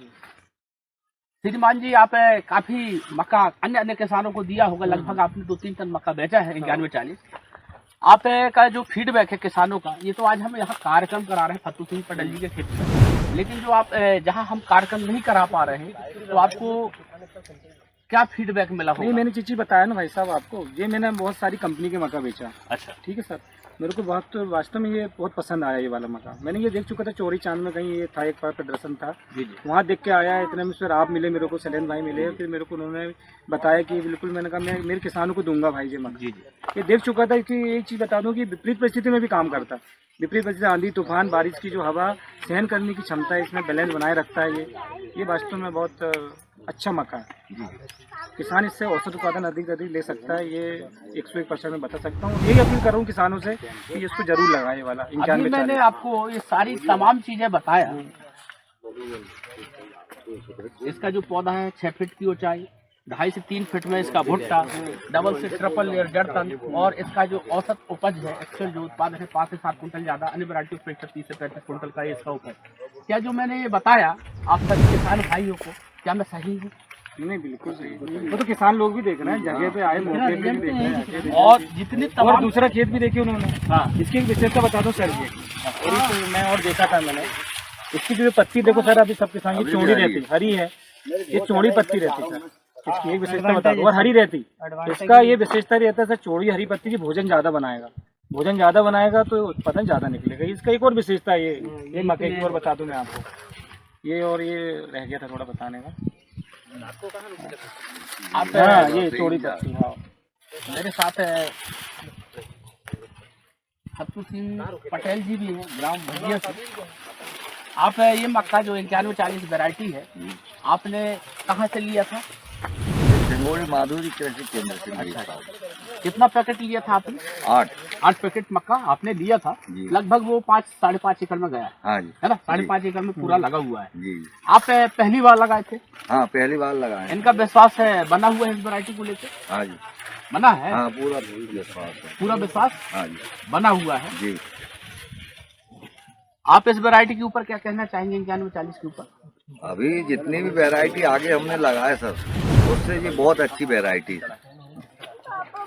श्रीमान जी, आप काफी मक्का अन्य अन्य किसानों को दिया होगा, लगभग आपने 2-3 टन मक्का बेचा है 9140। आप का जो फीडबैक है किसानों का, ये तो आज हम यहाँ कार्यक्रम करा रहे हैं फत्तू सिंह पटेल जी के खेत में, लेकिन जो आप जहाँ हम कार्यक्रम नहीं करा पा रहे हैं, तो आपको क्या फीडबैक मिला होगा?
नहीं, मैंने चीज़ बताया ना भाई साहब आपको, ये मैंने बहुत सारी कंपनी के मक्का बेचा।
अच्छा,
ठीक है सर, मेरे को बहुत वास्तव में ये बहुत पसंद आया ये वाला मक्का। मैंने ये देख चुका था चोरी चांद में, कहीं ये था एक बार प्रदर्शन था, वहाँ देख के आया। इतने में फिर आप मिले मेरे को, सलेन भाई मिले, फिर मेरे को उन्होंने बताया कि बिल्कुल, मैंने कहा मैं मेरे किसानों को दूंगा भाई ये मक्का। ये देख चुका था कि एक चीज़ बता दूँ कि विपरीत परिस्थिति में भी काम करता है। विपरीत परिस्थिति, आंधी तूफान बारिश की जो हवा सहन करने की क्षमता है, इसमें बैलेंस बनाए रखता है। ये वास्तव में बहुत अच्छा मक्का है। किसान इससे औसत उत्पादन अधिक से अधिक ले सकता है, ये 101% में बता सकता हूँ। यही अपील कर रहा हूँ किसानों से कि इसको जरूर लगाए ये वाला।
अभी मैंने आपको ये सारी तमाम चीजें बताया। इसका जो पौधा है 6 फीट की ऊंचाई, 2.5 से 3 फीट में इसका भुट्टा, डबल से ट्रिपल लेयर जड़ तन, और इसका जो औसत उपज है, एक्चुअल जो उत्पादन है 5 से 7 कुंटल ज्यादा, अन्य वैरायटी पे 30 से 35 कुंटल का इसका उपज। क्या जो मैंने ये बताया आप सभी किसान भाइयों को, क्या मैं सही हूँ?
नहीं, बिल्कुल सही। वो तो किसान लोग भी देख रहे हैं, जगह पे आए, मौके पे भी देख रहे हैं,
और जितने
और दूसरा खेत भी देखे उन्होंने। हाँ, इसकी एक विशेषता बता दो सर। ये मैं और देखा था मैंने, इसकी जो पत्ती देखो सर, अभी सब किसान की चौड़ी रहती, हरी है, ये चौड़ी पत्ती रहती सर। इसकी एक विशेषता बता दो, और हरी रहती। इसका ये विशेषता रहता है सर, चौड़ी हरी पत्ती की भोजन ज्यादा बनाएगा, भोजन ज्यादा बनाएगा तो उत्पादन ज्यादा निकलेगा। इसका एक और विशेषता है, ये मकई की और बता दूं मैं आपको, ये और ये रह गया था थोड़ा बताने का।
आप
हाँ, ये चौड़ी पत्ती। हाँ,
मेरे साथ फत्तू सिंह पटेल जी भी हैं, ग्राम भजिया से। आप ये मक्का जो 9140 वैरायटी है, आपने कहाँ से लिया था?
सिंगोड़ी माधुरी कृषि केंद्र से।
अच्छा, कितना पैकेट लिया था आपने? 8 पैकेट मक्का आपने लिया था। लगभग वो 5-5.5 एकड़ में गया।
हाँ जी,
है ना, 5.5 एकड़ में पूरा लगा हुआ है
जी।
आप पहली बार लगाए थे?
हाँ, पहली बार लगाए।
इनका विश्वास है बना हुआ है इस वैरायटी को लेकर?
हाँ जी,
बना है।
हाँ, पूरा विश्वास है।
पूरा विश्वास
हाँ जी,
बना हुआ है
जी।
आप इस वैरायटी के ऊपर क्या कहना चाहेंगे 9140 के ऊपर?
अभी जितनी भी वैरायटी आगे हमने लगाए सर, उससे ये बहुत अच्छी वैरायटी है।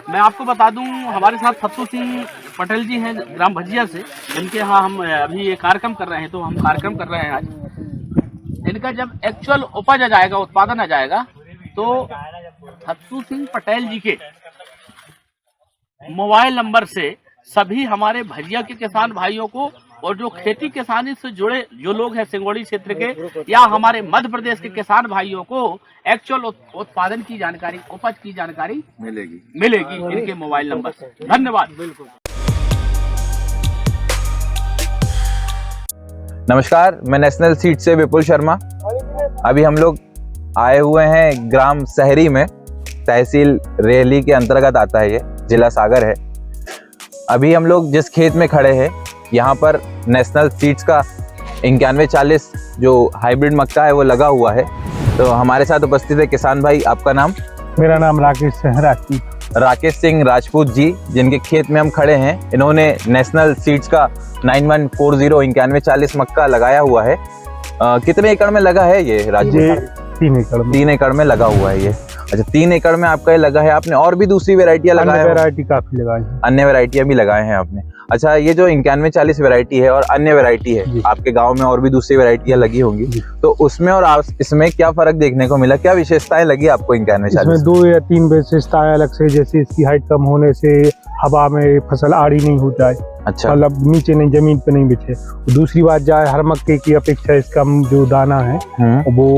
मैं आपको बता दूं, हमारे साथ फत्तू सिंह पटेल जी हैं ग्राम भजिया से, जिनके यहाँ हम अभी ये कार्यक्रम कर रहे हैं। तो हम कार्यक्रम कर रहे हैं आज। इनका जब एक्चुअल उपज आ जाएगा, उत्पादन आ जाएगा, तो फत्तू सिंह पटेल जी के मोबाइल नंबर से सभी हमारे भजिया के किसान भाइयों को, और जो खेती किसानी से जुड़े जो लोग हैं सिंगोड़ी क्षेत्र के या हमारे मध्य प्रदेश के किसान भाइयों को एक्चुअल उत्पादन की जानकारी, उपज की जानकारी मिलेगी इनके मोबाइल नंबर से। धन्यवाद। बिल्कुल।
नमस्कार, मैं नेशनल सीड से विपुल शर्मा। अभी हम लोग आए हुए हैं ग्राम सहरी में, तहसील रेहली के अंतर्गत आता है, ये जिला सागर है। अभी हम लोग जिस खेत में खड़े हैं, यहाँ पर नेशनल सीड्स का 9140 जो हाइब्रिड मक्का है वो लगा हुआ है। तो हमारे साथ उपस्थित है किसान भाई। आपका नाम?
मेरा नाम राकेश सिंह राजपूत जी, जिनके खेत में हम खड़े हैं। इन्होंने नेशनल सीड्स का 9140 9140 मक्का लगाया हुआ है। कितने एकड़ में लगा है ये राजपूत? 3 एकड़ में लगा हुआ है ये। अच्छा, 3 एकड़ में आपका ये लगा है। आपने और भी दूसरी वैरायटियां लगाए? वैरायटी काफी लगाई है,
अन्य वैरायटियां भी लगाए हैं आपने। अच्छा, ये जो 9140 वैरायटी है और अन्य वैरायटी है, आपके गांव में और भी दूसरी वैरायटियां लगी होंगी, तो उसमें और इसमें क्या फर्क देखने को मिला? क्या विशेषताएं लगी आपको 9140?
इसमें 2 या 3 विशेषताएं अलग से, जैसे इसकी हाइट कम होने से हवा में फसल आड़ी नहीं होता है।
अच्छा,
मतलब नीचे नहीं, जमीन पे नहीं बिछे। दूसरी बात जाए, हर मक्के की अपेक्षा इसका जो दाना है वो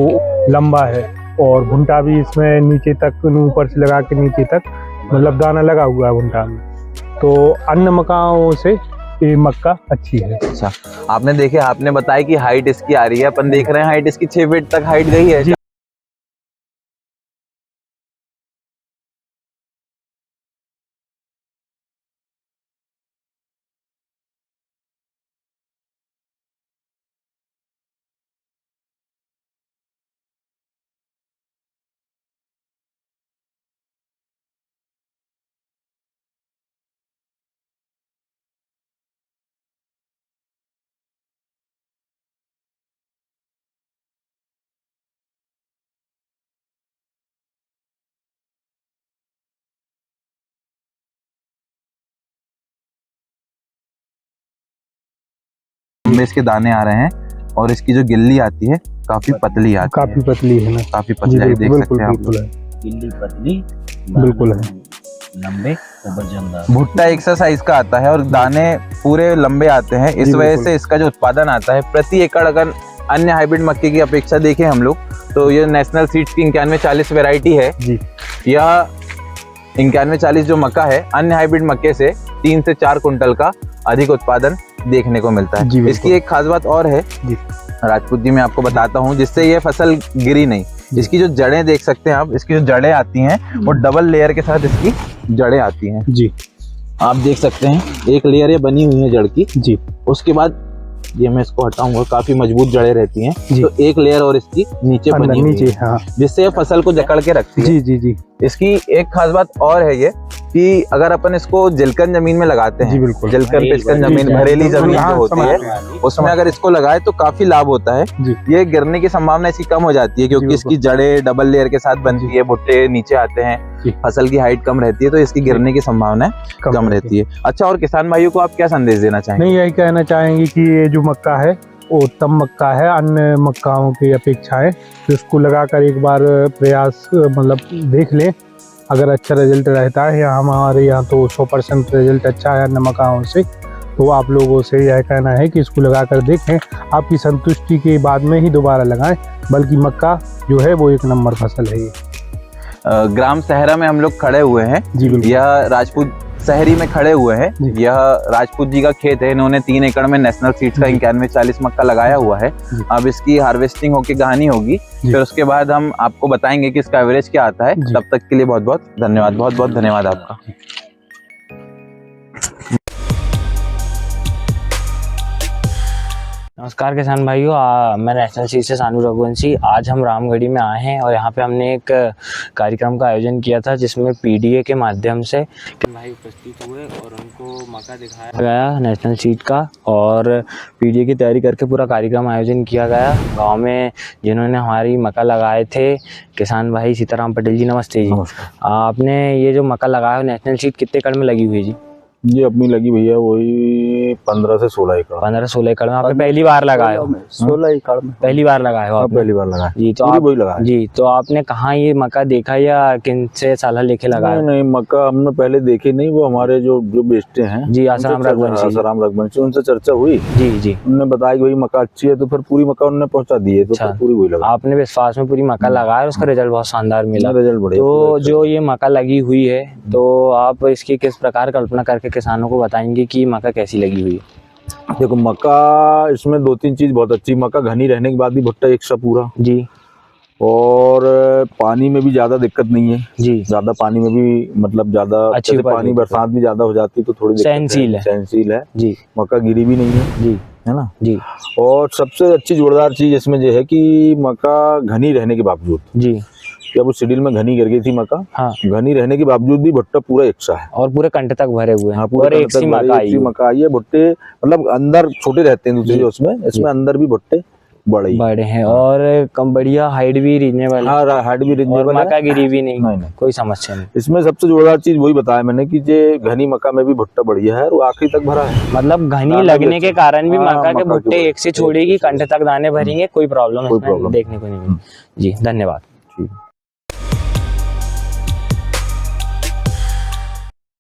लंबा है, और भुंटा भी इसमें नीचे तक, ऊपर से लगा के नीचे तक मतलब दाना लगा हुआ है भुंटा में। तो अन्य मक्काओं से ये मक्का अच्छी है।
अच्छा, आपने देखे, आपने बताया कि हाइट इसकी आ रही है, अपन देख रहे हैं हाइट इसकी 6 फीट तक हाइट गई है।
लंबे इसके दाने आ रहे हैं और इसकी जो गिल्ली आती है काफी पतली आती है।
काफी पतली है ना,
काफी पतली है, देख सकते हैं आप।
गिल्ली पतली बिल्कुल है, लंबे वजनदार।
भुट्टा एक्सरसाइज का आता है और दाने पूरे लंबे आते हैं, इस वजह से इसका जो उत्पादन आता है प्रति एकड़, अगर अन्य हाइब्रिड मक्के की अपेक्षा देखें हम लोग तो ये नेशनल सीड्स की 9140 वैरायटी है जी। यह 9140 जो मक्का है अन्य हाइब्रिड मक्के से 3 से 4 कुंटल का अधिक उत्पादन देखने को मिलता है। इसकी एक खास बात और है जी राजपूत जी, मैं आपको बताता हूँ, जिससे ये फसल गिरी नहीं। इसकी जो जड़ें देख सकते हैं आप, इसकी जो जड़ें आती हैं वो डबल लेयर के साथ इसकी जड़ें आती हैं जी। आप देख सकते हैं एक लेयर ये बनी हुई है जड़ की जी, उसके बाद ये मैं इसको हटाऊंगा, काफी मजबूत जड़ें रहती हैं तो एक लेयर और इसकी नीचे बनी हुई है, हाँ। जिससे ये फसल को जकड़ के रखती है जी जी। इसकी एक खास बात और है ये कि अगर अपन इसको जलकन जमीन में लगाते हैं, जलकन पिचकन जमीन, भरेली जमीन जो होती है उसमें अगर इसको लगाए तो काफी लाभ होता है। ये गिरने की संभावना इसकी कम हो जाती है क्योंकि इसकी जड़ें डबल लेयर के साथ बनती है, भुट्टे नीचे आते हैं, फसल की हाइट कम रहती है तो इसकी गिरने की संभावना कम रहती है। अच्छा, और किसान भाइयों को आप क्या संदेश देना चाहेंगे?
नहीं, यही कहना चाहेंगे कि ये जो मक्का है वो उत्तम मक्का है अन्य मक्काओं की अपेक्षाएं, तो इसको लगाकर एक बार प्रयास मतलब देख लें, अगर अच्छा रिजल्ट रहता है या हमारे यहाँ तो 100% रिजल्ट अच्छा है अन्य मक्काओं से, तो आप लोगों से यह कहना है कि इसको लगाकर देखें, आपकी संतुष्टि के बाद में ही दोबारा लगाएं, बल्कि मक्का जो है वो एक नंबर फसल है। ये
ग्राम सहरा में हम लोग खड़े हुए हैं जी, यह राजपूत शहरी में खड़े हुए हैं, यह राजपूत जी का खेत है। इन्होंने 3 एकड़ में नेशनल सीड्स का 9140 मक्का लगाया हुआ है। अब इसकी हार्वेस्टिंग होके गहानी होगी, फिर उसके बाद हम आपको बताएंगे कि इसका एवरेज क्या आता है। तब तक के लिए बहुत बहुत धन्यवाद, बहुत बहुत धन्यवाद आपका।
नमस्कार किसान भाइयों, मैं नेशनल सीड से सानू रघुवंशी। आज हम रामगढ़ी में आए हैं और यहाँ पे हमने एक कार्यक्रम का आयोजन किया था जिसमें पीडीए के माध्यम से भाई उपस्थित हुए और उनको मौका दिखाया गया नेशनल सीड का, और पीडीए की तैयारी करके पूरा कार्यक्रम आयोजन किया गया गांव में। जिन्होंने हमारी मक्का लगाए थे किसान भाई सीताराम पटेल जी, नमस्ते जी। आपने ये जो मक्का लगाया है नेशनल सीड कितने एकड़ में लगी हुई है जी?
ये अपनी लगी भैया वही 15 से 16 एकड़।
15-16 एकड़ में आपने पहली बार लगाए हो?
16 एकड़ में
पहली बार लगाए हो आपने?
पहली बार लगाया
जी। तो आप वही लगाया जी, तो आपने कहाँ ये मक्का देखा या किन से सलाह लेके लगाया?
नहीं, मक्का हमने पहले देखे नहीं, वो हमारे जो बेचते हैं जी आसाराम रघुवंशी, उनसे चर्चा हुई जी जी। उन्होंने बताया कि भाई मक्का अच्छी है, तो फिर पूरी मक्का उन्होंने पहुंचा दी है, तो पूरी वही लगा।
आपने विश्वास में पूरी मक्का लगाया, उसका रिजल्ट बहुत शानदार मिला, रिजल्ट बढ़िया। तो जो ये मक्का लगी हुई है तो आप इसकी किस प्रकार कल्पना करके किसानों को बताएंगे कि मक्का कैसी लगी हुई है?
देखो मक्का इसमें 2-3 चीज बहुत अच्छी, मक्का घनी रहने के बाद भी भुट्टा एक सा पूरा
जी,
और पानी में भी ज्यादा दिक्कत नहीं है जी, ज्यादा पानी में भी मतलब ज्यादा अच्छी पानी बरसात भी ज्यादा हो जाती है तो थोड़ी सहनशील है जी, मक्का गिरी भी नहीं है जी, है ना जी। और सबसे अच्छी जोरदार चीज इसमें ये है कि मक्का घनी रहने के बावजूद जी, जब उस शेड्यूल में घनी गिर गई थी मक्का, हाँ, घनी रहने के बावजूद भी भुट्टा पूरा एक सा है और पूरे कंटे तक भरे हुए हैं। हाँ, पूरे एक सी मक्का आई है। भुट्टे मतलब अंदर छोटे रहते हैं दूसरे, इसमें अंदर भी भुट्टे बड़े हैं और कम बढ़िया, हाइट भी रीजनेबल, हाँ हाइट भी रीजनेबल, मक्का गिरी भी नहीं, कोई समस्या नहीं। इसमें सबसे जोरदार चीज वही बताया मैंने कि जे घनी मक्का में भी भुट्टा बढ़िया है और आखिरी तक भरा है, मतलब घनी लगने के कारण भी मक्का के भुट्टे एक से छोड़ेगी, कंटे तक दाने भरेंगे, कोई प्रॉब्लम देखने को नहीं मिली जी। धन्यवाद।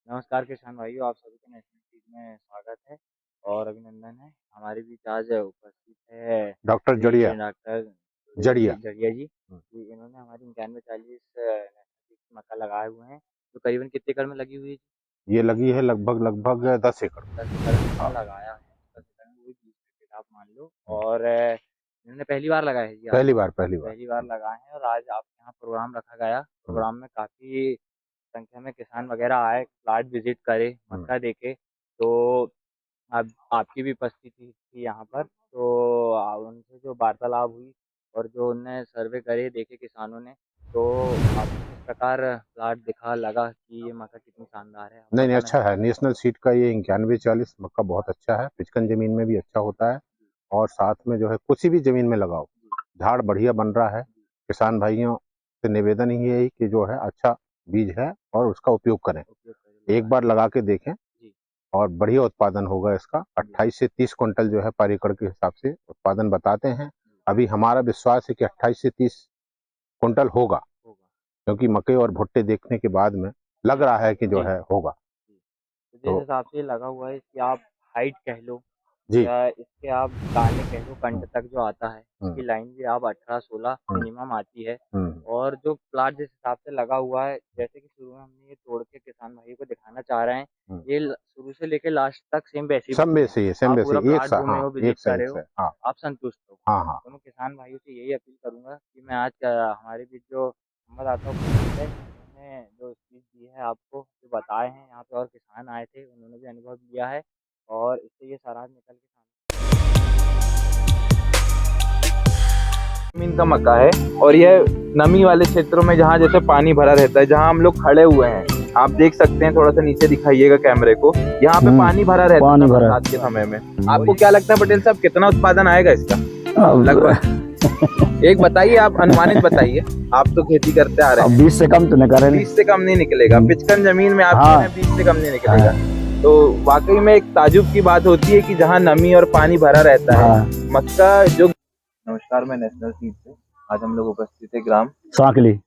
नमस्कार किसान भाइयों, आप सभी का नेशनल सीड में स्वागत है और अभिनंदन है। हमारे बीच आज उपस्थित है
डॉक्टर जड़िया
जी। इन्होंने हमारी 9140 मक्का लगाए हुए हैं, तो करीबन कितने एकड़ में लगी हुई है?
ये लगी है लगभग 10 एकड़
लगाया है, 10 एकड़ में 20 एकड़ आप मान लो। और इन्होंने पहली बार लगाया है जी?
पहली बार
लगाए हैं। और आज आप यहाँ प्रोग्राम रखा गया, प्रोग्राम में काफी संख्या में किसान वगैरह आए, प्लाट विजिट करे, मक्का देखे, तो अब आपकी भी उपस्थिति थी यहाँ पर, तो उनसे जो वार्तालाप हुई और जो उनने सर्वे करे देखे किसानों ने, तो आपको किस प्रकार प्लाट दिखा लगा कि ये मक्का कितनी शानदार है?
नहीं, अच्छा है। नेशनल सीड का ये 9140 मक्का बहुत अच्छा है, पिचकन जमीन में भी अच्छा होता है और साथ में जो है किसी भी जमीन में लगाओ झाड़ बढ़िया बन रहा है। किसान भाइयों से निवेदन ही है कि जो है अच्छा बीज है और उसका उपयोग करें, एक बार लगा के देखें और बढ़िया उत्पादन होगा इसका। 28 से 30 क्विंटल जो है पर एकड़ के हिसाब से उत्पादन बताते हैं। अभी हमारा विश्वास है कि 28 से 30 क्विंटल होगा, क्योंकि मकई और भुट्टे देखने के बाद में लग रहा है कि जो है होगा।
तो जिस हिसाब से लगा हुआ है, इसकी आप हाइट कह लो
जी,
या इसके आप दाने कह लो, कंड तक जो आता है, इसकी लाइन भी आप 18-16 मिनिमम आती है। और जो प्लाट जिस हिसाब से लगा हुआ है, जैसे कि शुरू में हमने ये तोड़ के किसान भाई को दिखाना चाह रहे हैं, ये शुरू से लेके लास्ट तक सेम वैसे ही
सब वैसे ही, सेम
आप
वैसे
पूरा
ही, एक
प्लाट
सा,
घूमे हो, विजिट करे हो,
हाँ,
आप संतुष्ट हो।
हाँ।
तो मैं किसान भाइयों से यही अपील करूंगा कि मैं आज हमारे बीच जो संवाददाता उपस्थित है, उन्होंने जो चीज़ दी है आपको, जो बताए हैं यहाँ पे, और किसान आए थे, उन्होंने भी अनुभव लिया है और इससे ये सारांश निकल के
जमीन का मक्का है और यह नमी वाले क्षेत्रों में जहाँ जैसे पानी भरा रहता है, जहाँ हम लोग खड़े हुए हैं, आप देख सकते हैं, थोड़ा सा नीचे दिखाइएगा कैमरे को, यहाँ पे पानी भरा रहता है बरसात के समय में। आपको क्या लगता है पटेल साहब, कितना उत्पादन आएगा इसका लगभग? एक बताइए, आप अनुमानित बताइए, आप तो खेती करते आ रहे हैं।
20 से कम तो नहीं करेंगे।
20 से कम नहीं निकलेगा, पिचकन जमीन में आप 20 से कम नहीं निकलेगा। तो वाकई में एक ताजुब की बात होती है कि जहाँ नमी और पानी भरा रहता है, मक्का जो। नमस्कार, मैं नेशनल सीड से आज हम लोग उपस्थित है ग्राम साकली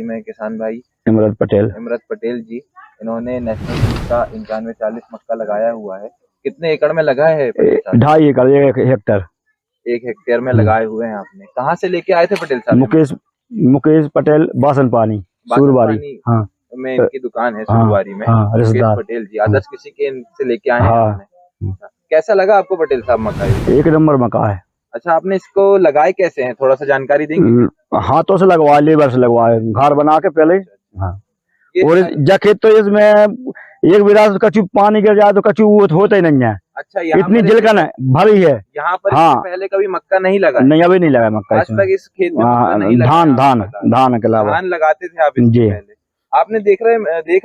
में किसान भाई इमरत पटेल जी, इन्होंने नेशनल सीड का 9140 मक्का लगाया हुआ है। कितने एकड़ में लगा है?
2.5 एकड़, 1 हेक्टेयर।
1 हेक्टेयर में लगाए हुए हैं आपने। कहाँ से लेके आए थे पटेल साहब?
मुकेश पटेल बासन पानी सूरबारी
में इनकी दुकान है, सूरबारी में। मुकेश पटेल जी, आदर्श किसी के से लेके आए हैं। कैसा लगा आपको पटेल साहब मक्का?
1 नंबर मक्का है।
अच्छा, आपने इसको लगाए कैसे हैं, थोड़ा सा जानकारी देंगे?
हाथों से लगवाए, लेबर से लगवाए, घर बना के पहले। और खेत तो इसमें एक बिरा कचू पानी गिर जाए तो कचू वो होता ही नहीं है।
अच्छा,
इतनी जिलकन है, भरी है
यहाँ पर। पहले कभी मक्का नहीं लगा?
नहीं, अभी नहीं लगा मक्का
आज तक इस खेत में मक्का नहीं लगा।
धान के अलावा
धान लगाते थे आप इससे पहले? आपने देख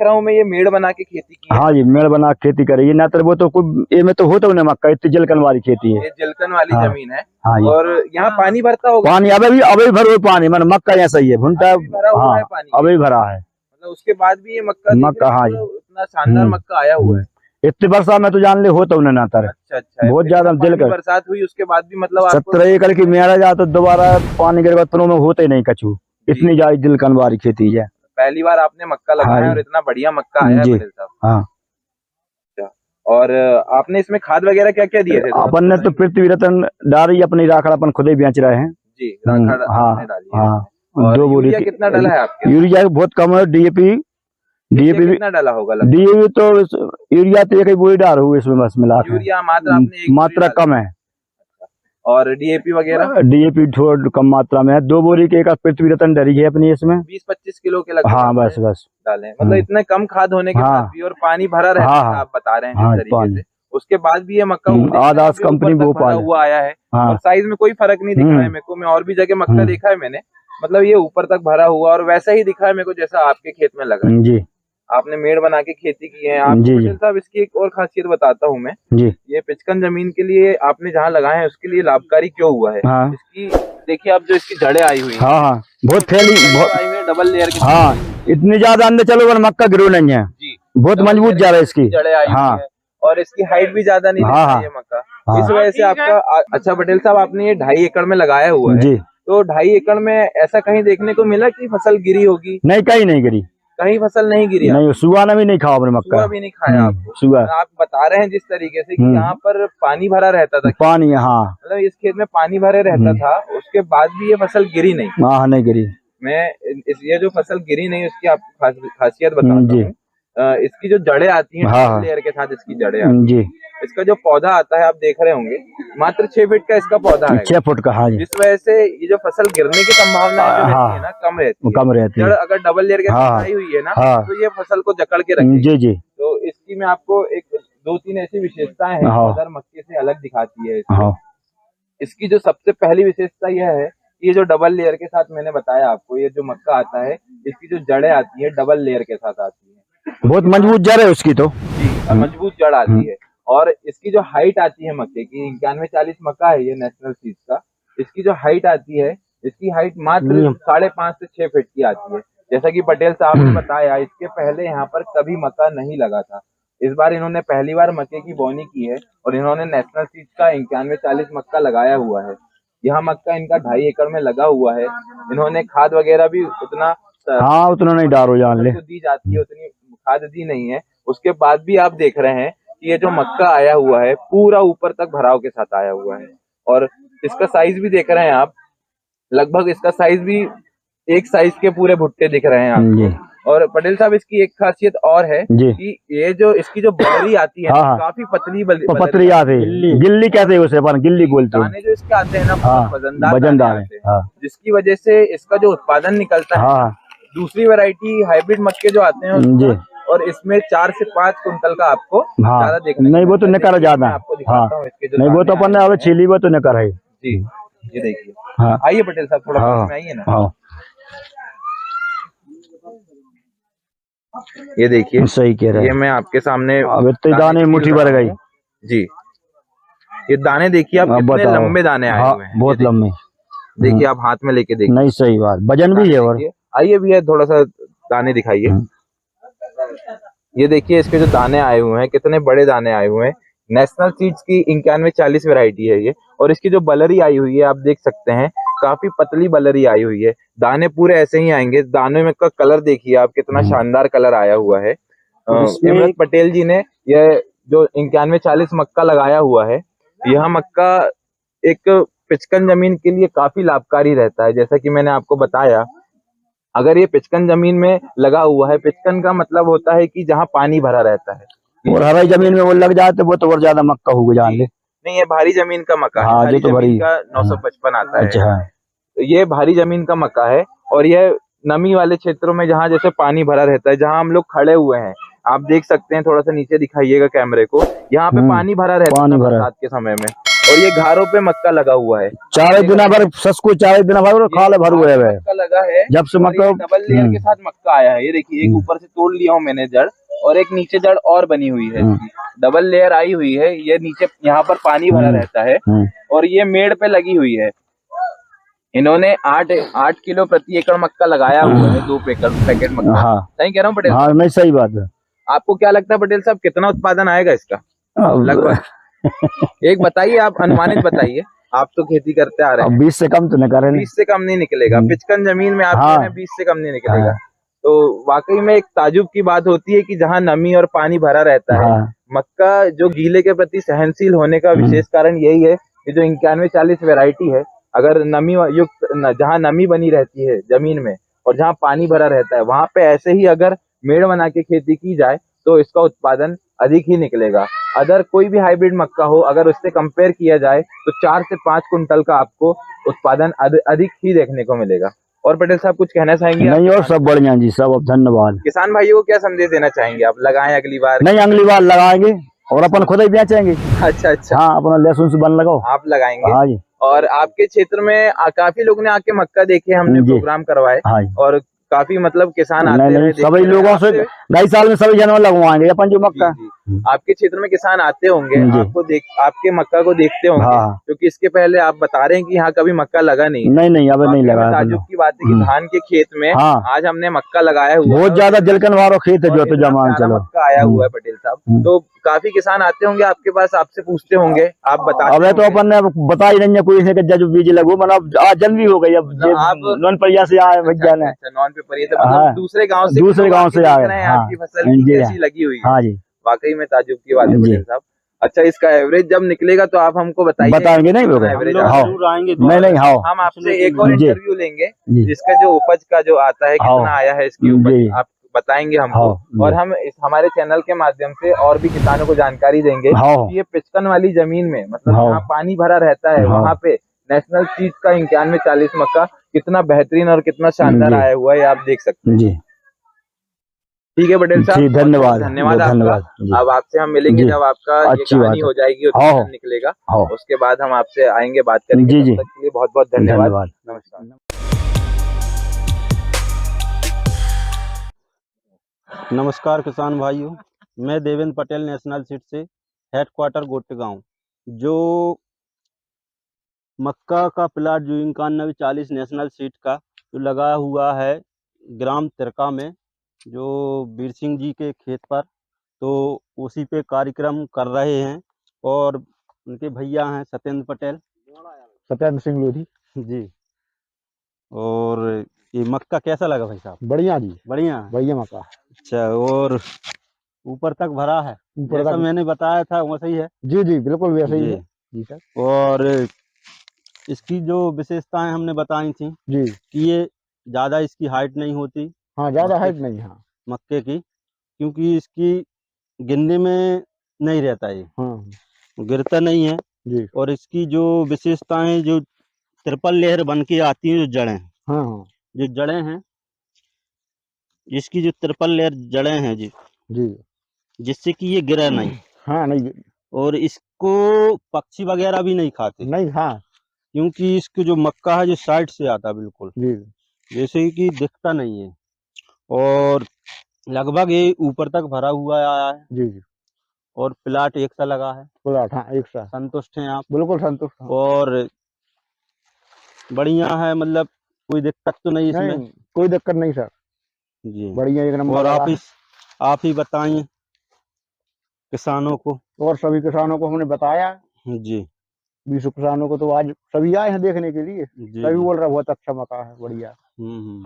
रहा हूँ मैं, ये मेड़ बना के खेती की है।
हाँ जी, मेड़ बना के खेती करी, ना तो वो तो ये में तो होता ही नहीं मक्का, इतनी जलकन वाली खेती है।
ये जलकन वाली जमीन है। और यहाँ पानी भरता होगा?
पानी अभी भरो पानी, मतलब मक्का यहाँ सही है, भुनता अभी भरा है।
मतलब उसके बाद भी ये मक्का
हाँ,
इतना शानदार मक्का आया हुआ है।
इतनी बरसात में तो जान ले होता उन्हें ना तर।
अच्छा,
बहुत ज्यादा दिल
बरसात हुई उसके बाद भी, मतलब
17 एकड़ की मेरा जा तो दोबारा पानी के बर्तनों में होते नहीं कछू, इतनी ज्यादा दिलकन वाली खेती है।
पहली बार आपने मक्का लगाया और इतना बढ़िया मक्का आया पटेल साहब। और आपने इसमें खाद वगैरह क्या क्या दिए थे?
अपन ने तो पृथ्वी रतन डाली, अपनी राखड़ अपन खुद ही बेच रहे हैं जी।
और
2 बोरी
कितना डाला है आपके?
यूरिया बहुत कम है। डीएपी
कितना डाला होगा?
डीएपी तो यूरिया तो 1 बोरी डाल हुई इसमें, बस मिला के।
यूरिया मात्रा
कम है।
और डीएपी वगैरह?
डीएपी थोड़ा कम मात्रा में है। 2 बोरी के एक पृथ्वी रतन डरी है अपनी इसमें,
20-25 किलो के लगभग।
हाँ, बस
डाले। मतलब इतने कम खाद होने के बाद भी और पानी भरा रहता है, आप बता रहे हैं जिस तरीके से, उसके बाद भी ये मक्का
आदास कंपनी भोपाल
हुआ आया है। और साइज में कोई फर्क नहीं दिखा है मेरे को। मैं और भी जगह मक्का देखा है मैंने, मतलब ये ऊपर तक भरा हुआ और वैसा ही दिखा है मेरे को जैसा आपके खेत में लगा
जी।
आपने मेड़ बना के खेती की है आप पटेल साहब। इसकी एक और खासियत बताता हूँ मैं
जी।
ये पिचकन जमीन के लिए आपने जहाँ लगाए हैं उसके लिए लाभकारी क्यों हुआ है? इसकी देखिए आप, जो इसकी जड़ें आई हुई हैं,
बहुत फैली,
डबल लेयर की।
इतनी ज्यादा अंदर चलो पर मक्का गिरो नहीं है जी, बहुत मजबूत जा रहा है इसकी
जड़ें आई हुई है। और इसकी हाइट भी ज्यादा नहीं है ये मक्का, इस वजह से आपका। अच्छा पटेल साहब, आपने ये 2.5 एकड़ में लगाया हुआ है
जी।
तो 2.5 एकड़ में ऐसा कहीं देखने को मिला कि फसल गिरी होगी?
नहीं, कहीं नहीं गिरी,
कहीं फसल नहीं गिरी।
नहीं, सुगा ने भी नहीं खाया मक्का,
सुगा भी नहीं खाया आपको?
सुगा
आप बता रहे हैं जिस तरीके से कि यहाँ पर पानी भरा रहता था,
पानी, मतलब
इस खेत में पानी भरे रहता था, उसके बाद भी ये फसल गिरी नहीं?
नहीं गिरी।
मैं ये जो फसल गिरी नहीं उसकी आपको खासियत बताता हूँ। इसकी जो जड़ें आती हैं लेयर के साथ, इसकी जड़ें आती हैं, इसका जो पौधा आता है आप देख रहे होंगे, मात्र 6 फीट का इसका पौधा है,
6 फुट का। हाँ,
जिस वजह से ये जो फसल गिरने की संभावना है ना कम रहती है। जड़ अगर डबल लेयर के साथ आई हुई है ना तो ये फसल को जकड़ के रखेगी जी। तो इसकी मैं आपको 2-3 ऐसी विशेषताएं हैं अदर मक्के से अलग दिखाती है। इसकी जो सबसे पहली विशेषता यह है, ये जो डबल लेयर के साथ मैंने बताया आपको, ये जो मक्का आता है इसकी जो जड़ें आती है डबल लेयर के साथ आती है,
बहुत मजबूत जड़ है उसकी, तो
मजबूत जड़ आती है। और इसकी जो हाइट आती है मक्के की, 9140 मक्का है ये नेशनल सीड्स का, इसकी जो हाइट आती है
इसकी हाइट मात्र 5.5 से 6 फीट की आती है। जैसा कि पटेल साहब ने बताया, इसके पहले यहाँ पर कभी मक्का नहीं लगा था। इस बार इन्होंने पहली बार मक्के की बोनी की है और इन्होंने नेशनल सीड्स का 9140 मक्का लगाया हुआ है। यह मक्का इनका 2.5 एकड़ में लगा हुआ है। इन्होंने खाद वगैरह भी उतना
नहीं डालो जान ले
दी जाती है, उतनी खाद दी नहीं है। उसके बाद भी आप देख रहे हैं कि ये जो मक्का आया हुआ है पूरा ऊपर तक भराव के साथ आया हुआ है। और इसका साइज भी देख रहे हैं आप, लगभग इसका साइज भी एक साइज के पूरे भुट्टे दिख रहे हैं आपको। और पटेल साहब इसकी एक खासियत और है कि ये जो इसकी जो बलरी आती है काफी पतली
पतली आती है, गिल्ली कहते हैं उसे, अपन गिल्ली बोलते हैं।
दाने जो इसके आते हैं ना वजनदार आते हैं, जिसकी वजह से इसका जो उत्पादन निकलता है, दूसरी वैरायटी हाइब्रिड मक्के जो आते हैं और इसमें 4 से 5 कुंटल का आपको ज्यादा देखने
नहीं, वो तो निकर ज्यादा
आपको दिखाता हूँ इसके जो
नहीं, वो तो अपन ने छीली वो तो निकर है
जी। ये देखिए, आइए पटेल साहब थोड़ा आइए ना। ये देखिए,
सही कह रहे हैं,
ये मैं आपके सामने
अब तो दाने मुट्ठी भर गई
जी। ये दाने देखिए आप, कितने लंबे दाने आए हुए हैं,
बहुत लंबे।
देखिए आप हाथ में लेके देखिए,
नहीं सही बात, वजन भी है। और
आइए भैया थोड़ा सा दाने दिखाइए। ये देखिए इसके जो दाने आए हुए हैं, कितने बड़े दाने आए हुए हैं। नेशनल सीड्स की 9140 वैरायटी है ये। और इसकी जो बलरी आई हुई है आप देख सकते हैं, काफी पतली बलरी आई हुई है। दाने पूरे ऐसे ही आएंगे। दाने में का कलर देखिए आप, कितना शानदार कलर आया हुआ है। इमरत पटेल जी ने यह जो 9140 मक्का लगाया हुआ है, यह मक्का एक पिचकन जमीन के लिए काफी लाभकारी रहता है। जैसा कि मैंने आपको बताया, अगर ये पिचकन जमीन में लगा हुआ है, पिचकन का मतलब होता है कि जहाँ पानी भरा रहता है,
और हवाई जमीन में वो लग जाए तो वो तो और ज्यादा मक्का होगा जान ले।
नहीं, ये भारी जमीन का मक्का है। भारी जमीन का 955 आता है। तो ये भारी जमीन का मक्का है। और यह नमी वाले क्षेत्रों में, जहाँ जैसे पानी भरा रहता है, जहाँ हम लोग खड़े हुए हैं, आप देख सकते हैं, थोड़ा सा नीचे दिखाइएगा कैमरे को, यहाँ पे पानी भरा रहता है बरसात के समय में। और ये घारों पे मक्का लगा हुआ है,
4 दिन भर ससको 4 दिन भर खाले भर हुए है
मक्का लगा है।
जब से मक्का
डबल लेयर के साथ मक्का आया है। ये देखिए, एक ऊपर से तोड़ लिया हूँ मैंने जड़, और एक नीचे जड़ और बनी हुई है। डबल लेयर आई हुई है। ये नीचे यहाँ पर पानी भरा रहता है और ये मेड़ पे लगी हुई है। इन्होंने 8 किलो प्रति एकड़ मक्का लगाया हुआ है, 2 पैकेट मक्का। सही कह रहा हूँ पटेल?
हाँ, नहीं सही बात है।
आपको क्या लगता है पटेल साहब, कितना उत्पादन आएगा इसका लगभग? एक बताइए, आप अनुमानित बताइए, आप तो खेती करते आ रहे हैं।
20 से कम तो नहीं कर रहे।
20 से कम नहीं निकलेगा पिचकन जमीन में, आप 20 से कम नहीं निकलेगा। तो वाकई में एक ताजुब की बात होती है कि जहाँ नमी और पानी भरा रहता है, मक्का जो गीले के प्रति सहनशील होने का विशेष कारण यही है कि जो 9140 वैरायटी है, अगर नमी युक्त जहाँ नमी बनी रहती है जमीन में और जहाँ पानी भरा रहता है, वहां पे ऐसे ही अगर मेड़ बना के खेती की जाए तो इसका उत्पादन अधिक ही निकलेगा। अगर कोई भी हाइब्रिड मक्का हो, अगर उससे कंपेयर किया जाए तो 4 से 5 कुंटल का आपको उत्पादन अधिक ही देखने को मिलेगा। और पटेल साहब कुछ कहना चाहेंगे?
नहीं, और सब बढ़िया जी, सब धन्यवाद।
किसान भाइयों को क्या संदेश देना चाहेंगे आप? लगाएं अगली बार?
नहीं, अगली बार लगाएंगे और अपन खुद ही बेचेंगे।
अच्छा।
हाँ, अपना लहसुन से बन लगाओ, आप
लगाएंगे?
हाँ जी।
और आपके क्षेत्र में काफी लोग ने आके मक्का देखे, हमने प्रोग्राम करवाए और काफी मतलब किसान आते हैं।
सभी लोगों से 2.5 साल में सभी जानवर लगवाएंगे अपन जो मक्का।
आपके क्षेत्र में किसान आते होंगे, आपके मक्का को देखते होंगे, क्योंकि इसके पहले आप बता रहे हैं कि यहाँ कभी मक्का लगा नहीं।
नहीं, अब नहीं लगा।
ताजुब की बात है कि धान के खेत में आज हमने मक्का लगाया हुआ है।
बहुत ज्यादा जलकन वालों खेत है जो तो जमान चलो
मक्का आया हुआ है पटेल साहब। तो काफी किसान आते होंगे आपके पास, आपसे पूछते होंगे, आप बता?
अब तो अपन ने बता ही नहीं है कोई से जब बीज लगो, मतलब आज जल्द भी हो गई। अब आप नॉन परिया से आए भैया ने,
नॉन पेपर दूसरे गाँव से आ गए, आपकी फसल कैसी लगी हुई है?
हाँ जी,
वाकई में ताजुब की बात है पटेल साहब। अच्छा, इसका एवरेज जब निकलेगा तो आप हमको
बताएंगे? नहीं
एवरेज
नहीं,
हम आपसे एक और इंटरव्यू लेंगे जिसका जो उपज का जो आता है, कितना आया है इसकी उपज, आप बताएंगे हमको। और हम हमारे चैनल के माध्यम से और भी किसानों को जानकारी देंगे कि ये पिचकन वाली जमीन में, मतलब जहाँ पानी भरा रहता है, वहाँ पे नेशनल सीड्स का 9140 मक्का कितना बेहतरीन और कितना शानदार आया हुआ है, आप देख सकते हैं। ठीक है पटेल साहब,
धन्यवाद।
अब आपसे हम मिलेंगे जब आपका ये कहानी हो जाएगी, उत्पादन निकलेगा, उसके बाद हम आपसे आएंगे, बात करेंगे। तब तक के लिए बहुत बहुत धन्यवाद। नमस्कार।
नमस्कार किसान भाइयों, मैं देवेंद्र पटेल नेशनल सीड से हेडक्वार्टर गोटेगांव, जो मक्का का प्लाट जो 9140 नेशनल सीड का जो लगा हुआ है ग्राम तिरका में, जो वीर सिंह जी के खेत पर, तो उसी पे कार्यक्रम कर रहे हैं। और उनके भैया हैं सत्येंद्र पटेल,
सत्येंद्र सिंह लोधी
जी। और ये मक्का कैसा लगा भाई साहब?
बढ़िया जी,
बढ़िया
बढ़िया मक्का।
अच्छा, और ऊपर तक भरा है,
ऊपर
जैसा
तक
मैंने बताया था वैसा ही है?
जी जी बिल्कुल वैसे ही
जी।
है जी सर।
और इसकी जो विशेषताएं हमने बताई थी
जी
कि ये ज़्यादा इसकी हाइट नहीं होती,
हाँ, ज्यादा
मक्के
हाइट नहीं। हाँ
मक्के की, क्योंकि इसकी गिनने में नहीं रहता, ये
हाँ
गिरता नहीं है।
जी
और इसकी जो विशेषताएं, जो ट्रिपल लेयर बन के आती हैं, जो जड़ें,
हाँ हाँ
जो जड़ें हैं, इसकी जो ट्रिपल लेयर जड़ें हैं जी,
जी
जिससे कि ये गिरे नहीं।
हाँ नहीं
और इसको पक्षी वगैरह भी नहीं खाते,
नहीं हाँ
क्योंकि इसको जो मक्का है जो साइड से आता है बिल्कुल,
जी
जैसे कि दिखता नहीं है। और लगभग ये ऊपर तक भरा हुआ आया है।
जी जी
और प्लाट एक सा लगा है।
प्लाट हाँ एक सा।
संतुष्ट हैं आप?
बिल्कुल संतुष्ट हाँ।
और बढ़िया है, मतलब कोई दिक्कत तो नहीं इसमें?
नहीं कोई दिक्कत नहीं सर,
जी।
बढ़िया एक नंबर
और
लगा है।
आप ही बताइए किसानों को।
और सभी किसानों को हमने बताया,
जी
20 किसानों को, तो आज सभी आए हैं देखने के लिए।
जी
सभी
जी।
बोल रहा बहुत अच्छा मक्का है, बढ़िया,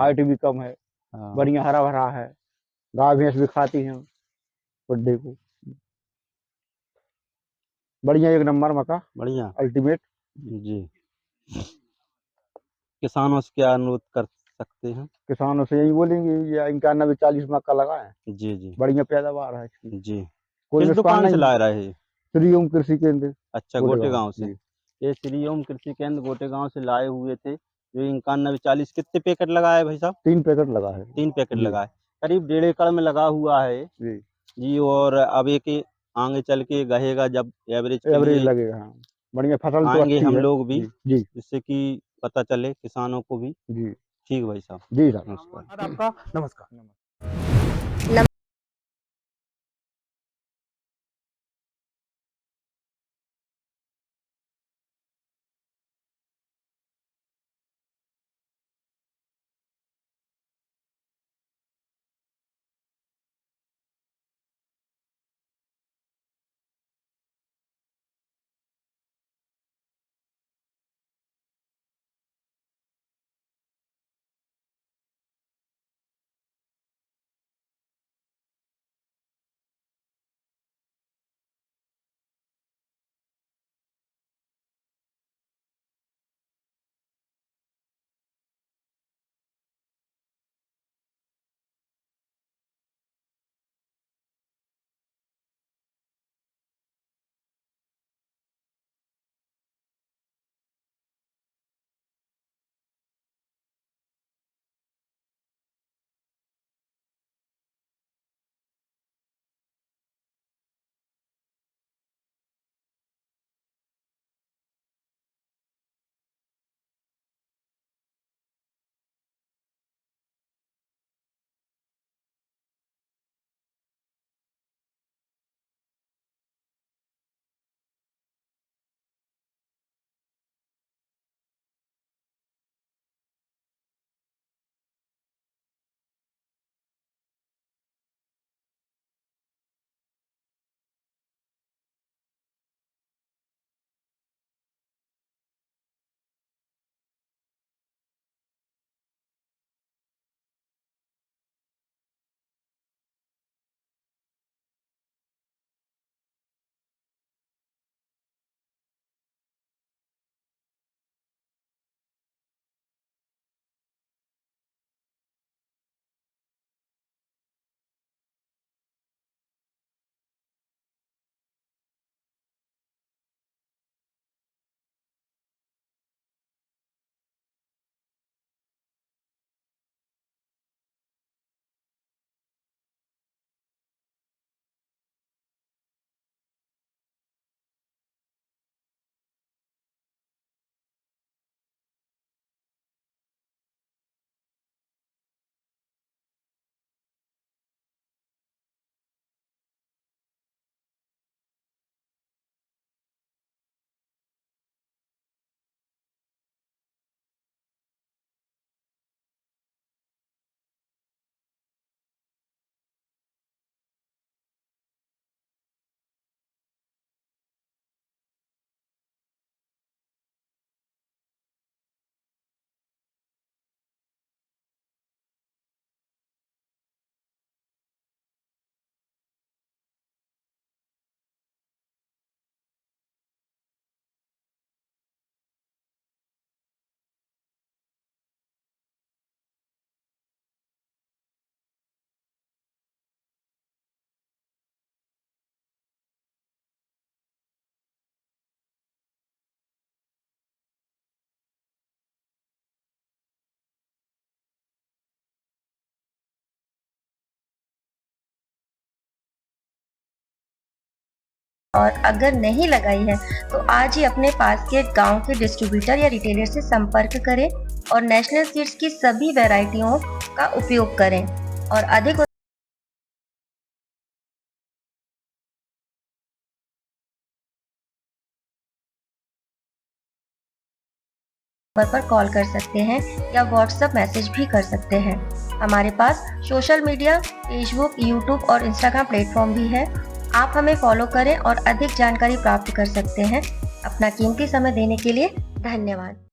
हाइट भी कम है,
हाँ।
बढ़िया हरा भरा है, गाय भैंस भी खाती हैं बुड्ढे को। बढ़िया एक नंबर मक्का,
बढ़िया
अल्टीमेट।
जी। किसानों से क्या अनुरोध कर सकते हैं?
किसानों से यही बोलेंगे, ये 9140 मक्का लगा है,
जी जी
बढ़िया पैदावार है इसकी,
जी।
कोई
किस
नुकसान
दुकान से
नहीं।
ला रहे हैं?
श्री ओम कृषि केंद्र
अच्छा, गोटे गांव से। ये श्री ओम कृषि केंद्र गोटे गांव से लाए हुए थे, जो 9140। कितने पैकेट लगाए भाई साहब?
3 पैकेट लगा है।
3 पैकेट
जी।
लगाए, करीब 1.5 एकड़ में लगा हुआ है
जी
जी। और अब एक आगे चल के गहेगा जब एवरेज के
एवरेज
लिए
लगेगा हाँ, बढ़िया फसल तो
आएंगे
अच्छी
हम
है।
लोग भी,
जी जी
जिससे कि पता चले किसानों को भी।
जी
ठीक भाई साहब,
जी सर।
नमस्कार।
आपका नमस्कार।
और अगर नहीं लगाई है तो आज ही अपने पास के गांव के डिस्ट्रीब्यूटर या रिटेलर से संपर्क करें और नेशनल सीड्स की सभी वैरायटियों का उपयोग करें और अधिक पर कॉल कर सकते हैं या व्हाट्सएप मैसेज भी कर सकते हैं। हमारे पास सोशल मीडिया, फेसबुक, यूट्यूब और इंस्टाग्राम प्लेटफॉर्म भी है। आप हमें फॉलो करें और अधिक जानकारी प्राप्त कर सकते हैं। अपना कीमती समय देने के लिए धन्यवाद।